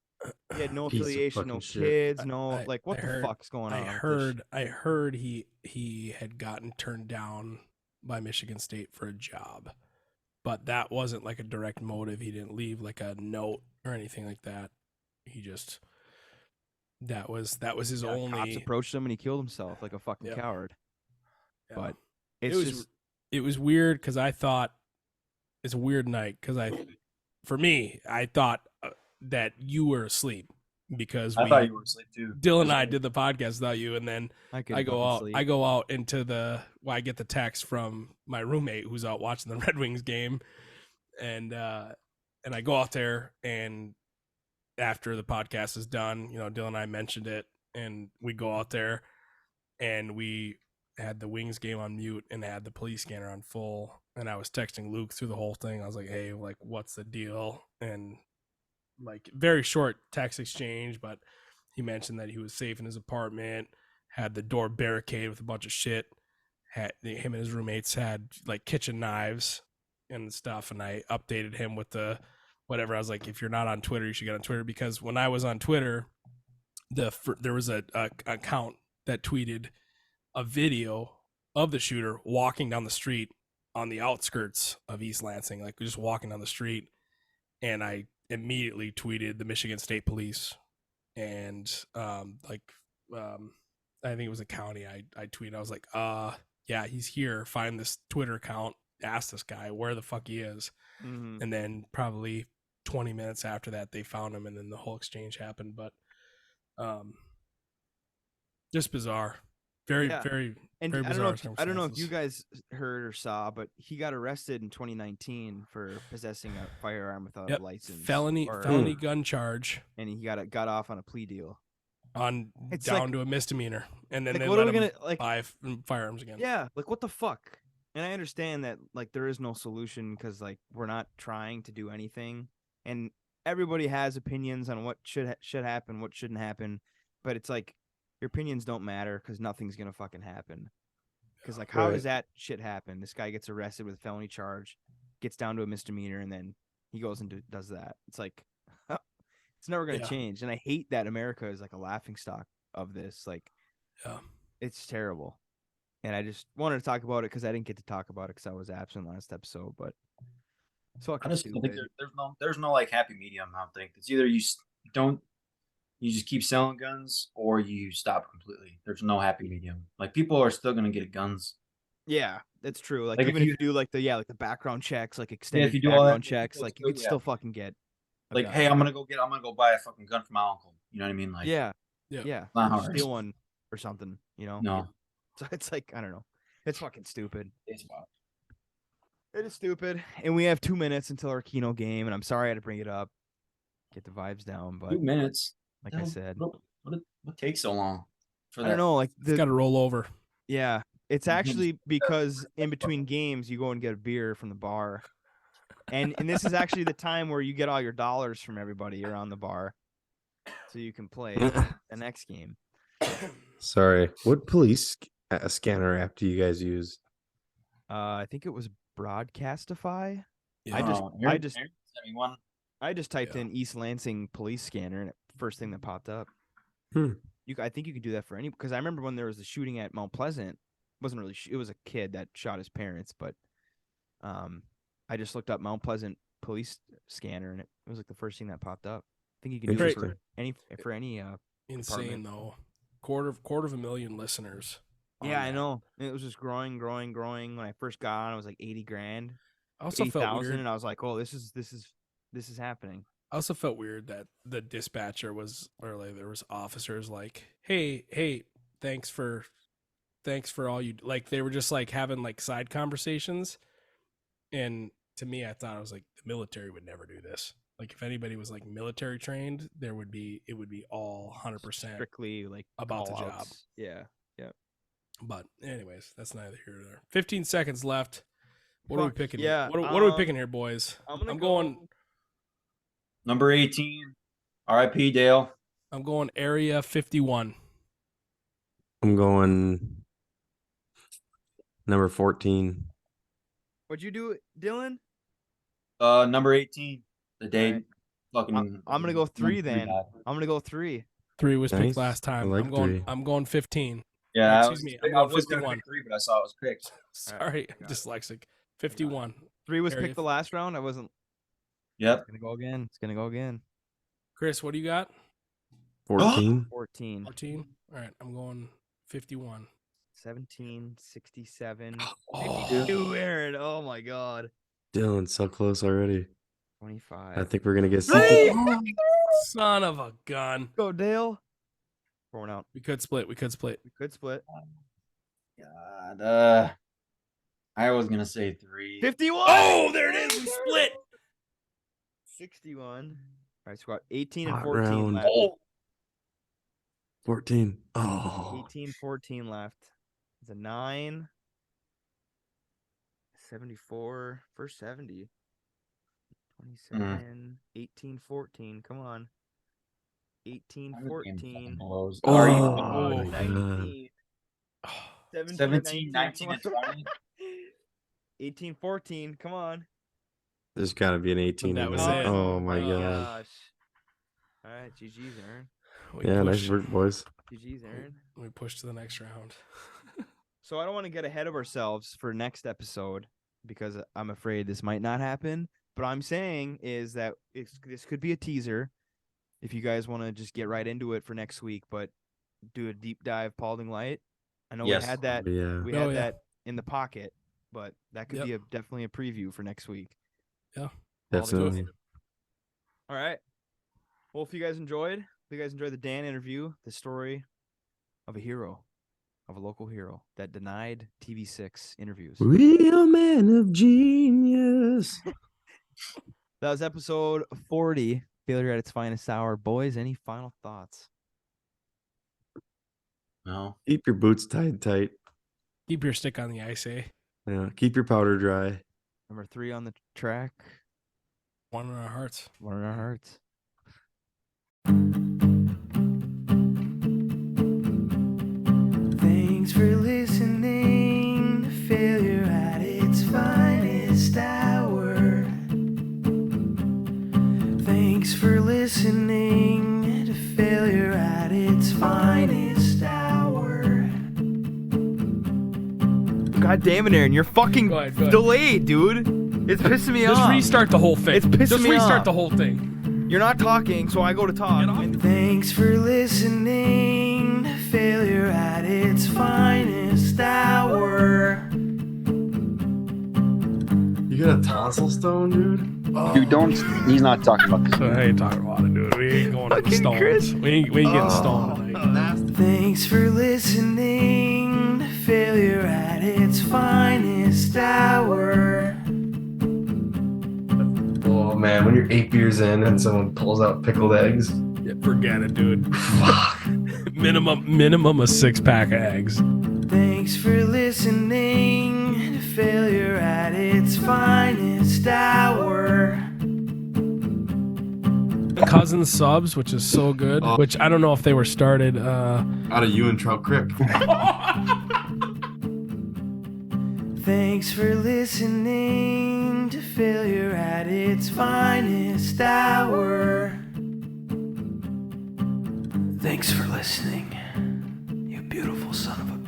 A: He had no affiliation, no kids, what the fuck's going on?
C: I heard he had gotten turned down by Michigan State for a job, but that wasn't like a direct motive. He didn't leave like a note or anything like that. He just that was his only.
A: Cops approached him and he killed himself like a fucking coward. Yeah. But
C: it was weird because I thought it's a weird night because for me I thought that you were asleep because
B: I thought you were asleep too.
C: Dylan and I did the podcast without you, and then I go out into I get the text from my roommate who's out watching the Red Wings game, and I go out there, and after the podcast is done, Dylan and I mentioned it, and we go out there, and we had the Wings game on mute and had the police scanner on full, and I was texting Luke through the whole thing. I was like, hey, like, what's the deal? And like very short text exchange, but He mentioned that he was safe in his apartment, had the door barricaded with a bunch of shit. Him and his roommates had like kitchen knives and stuff, and I updated him with the whatever. I was like, if you're not on Twitter, you should get on Twitter, because when I was on Twitter, there was a account that tweeted a video of the shooter walking down the street on the outskirts of East Lansing, like just walking down the street, and I immediately tweeted the Michigan State Police, and I think it was a county. I tweeted, I was like, yeah, he's here. Find this Twitter account. Ask this guy where the fuck he is.
A: Mhm.
C: And then probably 20 minutes after that, they found him, and then the whole exchange happened. But just bizarre, very,
A: Yeah.
C: very,
A: And
C: very
A: I don't know.
C: bizarre.
A: I don't know if you
C: circumstances.
A: guys heard or saw, but he got arrested in 2019 for possessing a firearm without
C: Yep.
A: a license.
C: felony gun charge
A: and he got off on a plea deal.
C: on
A: It's
C: down
A: like-
C: to a misdemeanor, and then
A: Like,
C: they
A: what are
C: let
A: we
C: him
A: gonna like?
C: buy firearms again.
A: Yeah, like what the fuck? And I understand that like there is no solution because like we're not trying to do anything, and everybody has opinions on what should happen, what shouldn't happen, but it's like your opinions don't matter because nothing's gonna fucking happen. Because like how does that shit happen? This guy gets arrested with a felony charge, gets down to a misdemeanor, and then he goes and does that. It's like it's never gonna
C: Yeah.
A: change, and I hate that America is like a laughingstock of this. Like,
C: Yeah.
A: it's terrible. And I just wanted to talk about it because I didn't get to talk about it because I was absent last episode. But it's
B: I
A: fucking
B: just don't
A: stupid.
B: think there's no like happy medium. I don't think it's either you just keep selling guns or you stop completely. There's no happy medium. Like people are still gonna get guns.
A: Yeah, that's true. Like
B: Like,
A: even
B: if
A: if
B: you-
A: you do like the background checks, like
B: Yeah,
A: extended
B: if you do all that,
A: background checks, like you
B: still-
A: could
B: yeah.
A: still fucking get a
B: Like,
A: gun.
B: hey, I'm gonna go buy a fucking gun from my uncle. You know what I mean? Like,
A: yeah,
C: Yeah.
A: yeah,
B: not
A: or
B: hard.
A: steal one or something. You know?
B: no,
A: So it's like I don't know. It's fucking stupid.
B: it's wild.
A: It is stupid. And we have 2 minutes until our Keno game, and I'm sorry I had to bring it up. Get the vibes down, but
B: 2 minutes.
A: like I said,
B: What takes so long? For
A: I don't know. Like
C: It's got to roll over.
A: yeah, it's
B: Mhm.
A: actually because in between games you go and get a beer from the bar, and this is actually the time where you get all your dollars from everybody around the bar, so you can play the next game.
D: Sorry. What police scanner app do you guys use?
A: I think it was Broadcastify.
C: Yeah.
A: I just-
B: Aaron sent me one.
A: I just typed
C: Yeah.
A: in East Lansing police scanner, and first thing that popped up.
D: Hmm.
A: I think you could do that for any, because I remember when there was the shooting at Mount Pleasant. It wasn't really. It was a kid that shot his parents, but I just looked up Mount Pleasant police scanner, and it was like the first thing that popped up. I think you can do it for any.
C: Insane though. Quarter of a million listeners. on
A: Yeah, I
C: that.
A: know. It was just growing. When I first got on, it was like 80 grand,
C: I also felt
A: 80,000,
C: weird.
A: and I was like, oh, this is happening.
C: I also felt weird that the dispatcher was, or like there was officers like, hey, thanks for all you, like they were just like having like side conversations. And to me, I thought, I was like, the military would never do this. Like if anybody was like military trained, it would be all 100%
A: Strictly like
C: about the job.
A: call-outs. Yeah.
C: But anyways, that's neither here nor there. 15 seconds left. What are we
A: Fuck,
C: picking?
A: yeah,
C: What are we picking here, boys?
A: I'm
C: going
B: Number 18. R.I.P. Dale.
C: I'm going Area 51.
D: I'm going number 14.
A: What'd you do, Dylan?
B: Number 18. The day.
A: Alright.
B: Fucking.
A: I'm gonna go 3 then.
B: died.
A: I'm gonna go 3.
C: 3 was picked
D: Nice.
C: last time.
D: I like 3.
C: I'm going 15.
B: Yeah,
C: Excuse me, I'm
B: I
C: going
B: was gonna
C: 51.
B: pick 3, but I saw it was picked.
C: Sorry,
A: got it.
C: dyslexic. 51.
A: 3 was
C: Area
A: picked the last round. I wasn't.
B: Yep.
A: Gonna go again. It's gonna go again.
C: Chris, what do you got?
D: 14.
A: 14,
C: 14. All right, I'm going 51.
A: 17, 67,
C: Oh.
A: 52. Aaron. Oh my God.
D: Dylan, so close already.
A: 25.
D: I think we're gonna get
A: Hey!
C: Son of a gun.
A: Go Dale. 4 out.
C: We could split.
A: We could split.
B: God. I was gonna say 3.
A: 51.
C: Oh, there it is. We split.
A: 61. All right, squad. 18 and
D: Hot
A: 14
D: round.
A: left.
D: 14. Oh.
A: 18, 14 left. It's a 9. 74. First 70. 27. 18, 14. Come on. 18-14.
B: Blows.
D: Oh,
B: Are you
C: Oh,
A: 19.
B: 17, 19, and 20?
A: 18-14. Come on.
D: There's got to be an 18
C: That
D: in
C: was
D: there.
C: it.
D: Oh my god.
A: Gosh. All right, GG's, Aaron.
C: We
D: Yeah, nice
C: pushed,
D: work, boys.
A: GG's, Aaron.
C: we pushed to the next round.
A: So I don't want to get ahead of ourselves for next episode because I'm afraid this might not happen. But I'm saying is that this could be a teaser if you guys want to just get right into it for next week, but do a deep dive Paulding Light. I know
B: Yes.
A: we had that
D: Yeah.
A: we
C: Oh,
A: had
C: yeah.
A: that in the pocket, but that could
C: Yep.
A: be definitely a preview for next week.
C: Yeah.
D: Definitely.
A: All right. Well, if you guys enjoyed the Dan interview, the story of a hero, of a local hero that denied TV6 interviews.
D: Real man of genius.
A: That was episode 40, Failure at its Finest Hour. Boys, any final thoughts?
B: No.
D: Keep your boots tied tight.
C: Keep your stick on the ice, eh?
D: Yeah. Keep your powder dry.
A: Number 3 on the track.
C: One in our hearts.
A: One in our hearts. Thanks for listening to Failure at its Finest Hour. Thanks for listening to Failure at its Finest Hour. God damn it, Aaron, you're fucking
C: Go ahead.
A: delayed, dude. It's pissing me
C: Just
A: off.
C: restart the whole thing.
A: It's pissing
C: Just
A: me
C: restart
A: off.
C: the whole thing.
A: You're not talking, so I go to talk.
C: Get off.
A: Thanks for listening to Failure at its Finest Hour.
D: You got a tonsil stone, dude?
E: Dude, don't. He's not talking about this.
C: I ain't talking about it, dude. We ain't going to the
A: Fucking
C: stones.
A: Chris.
C: We ain't getting stoned tonight.
A: Thanks for listening to Failure at its Finest Hour.
D: Oh man, when you're 8 beers in and someone pulls out pickled eggs.
C: Yeah, forget it, dude. minimum a 6-pack of eggs.
A: Thanks for listening to Failure at its Finest Hour.
C: Cousin subs, which is so good.
D: Oh.
C: Which I don't know if they were started.
D: Out of you and Trout Creek.
A: Thanks for listening to Failure at its Finest Hour. Thanks for listening, you beautiful son of a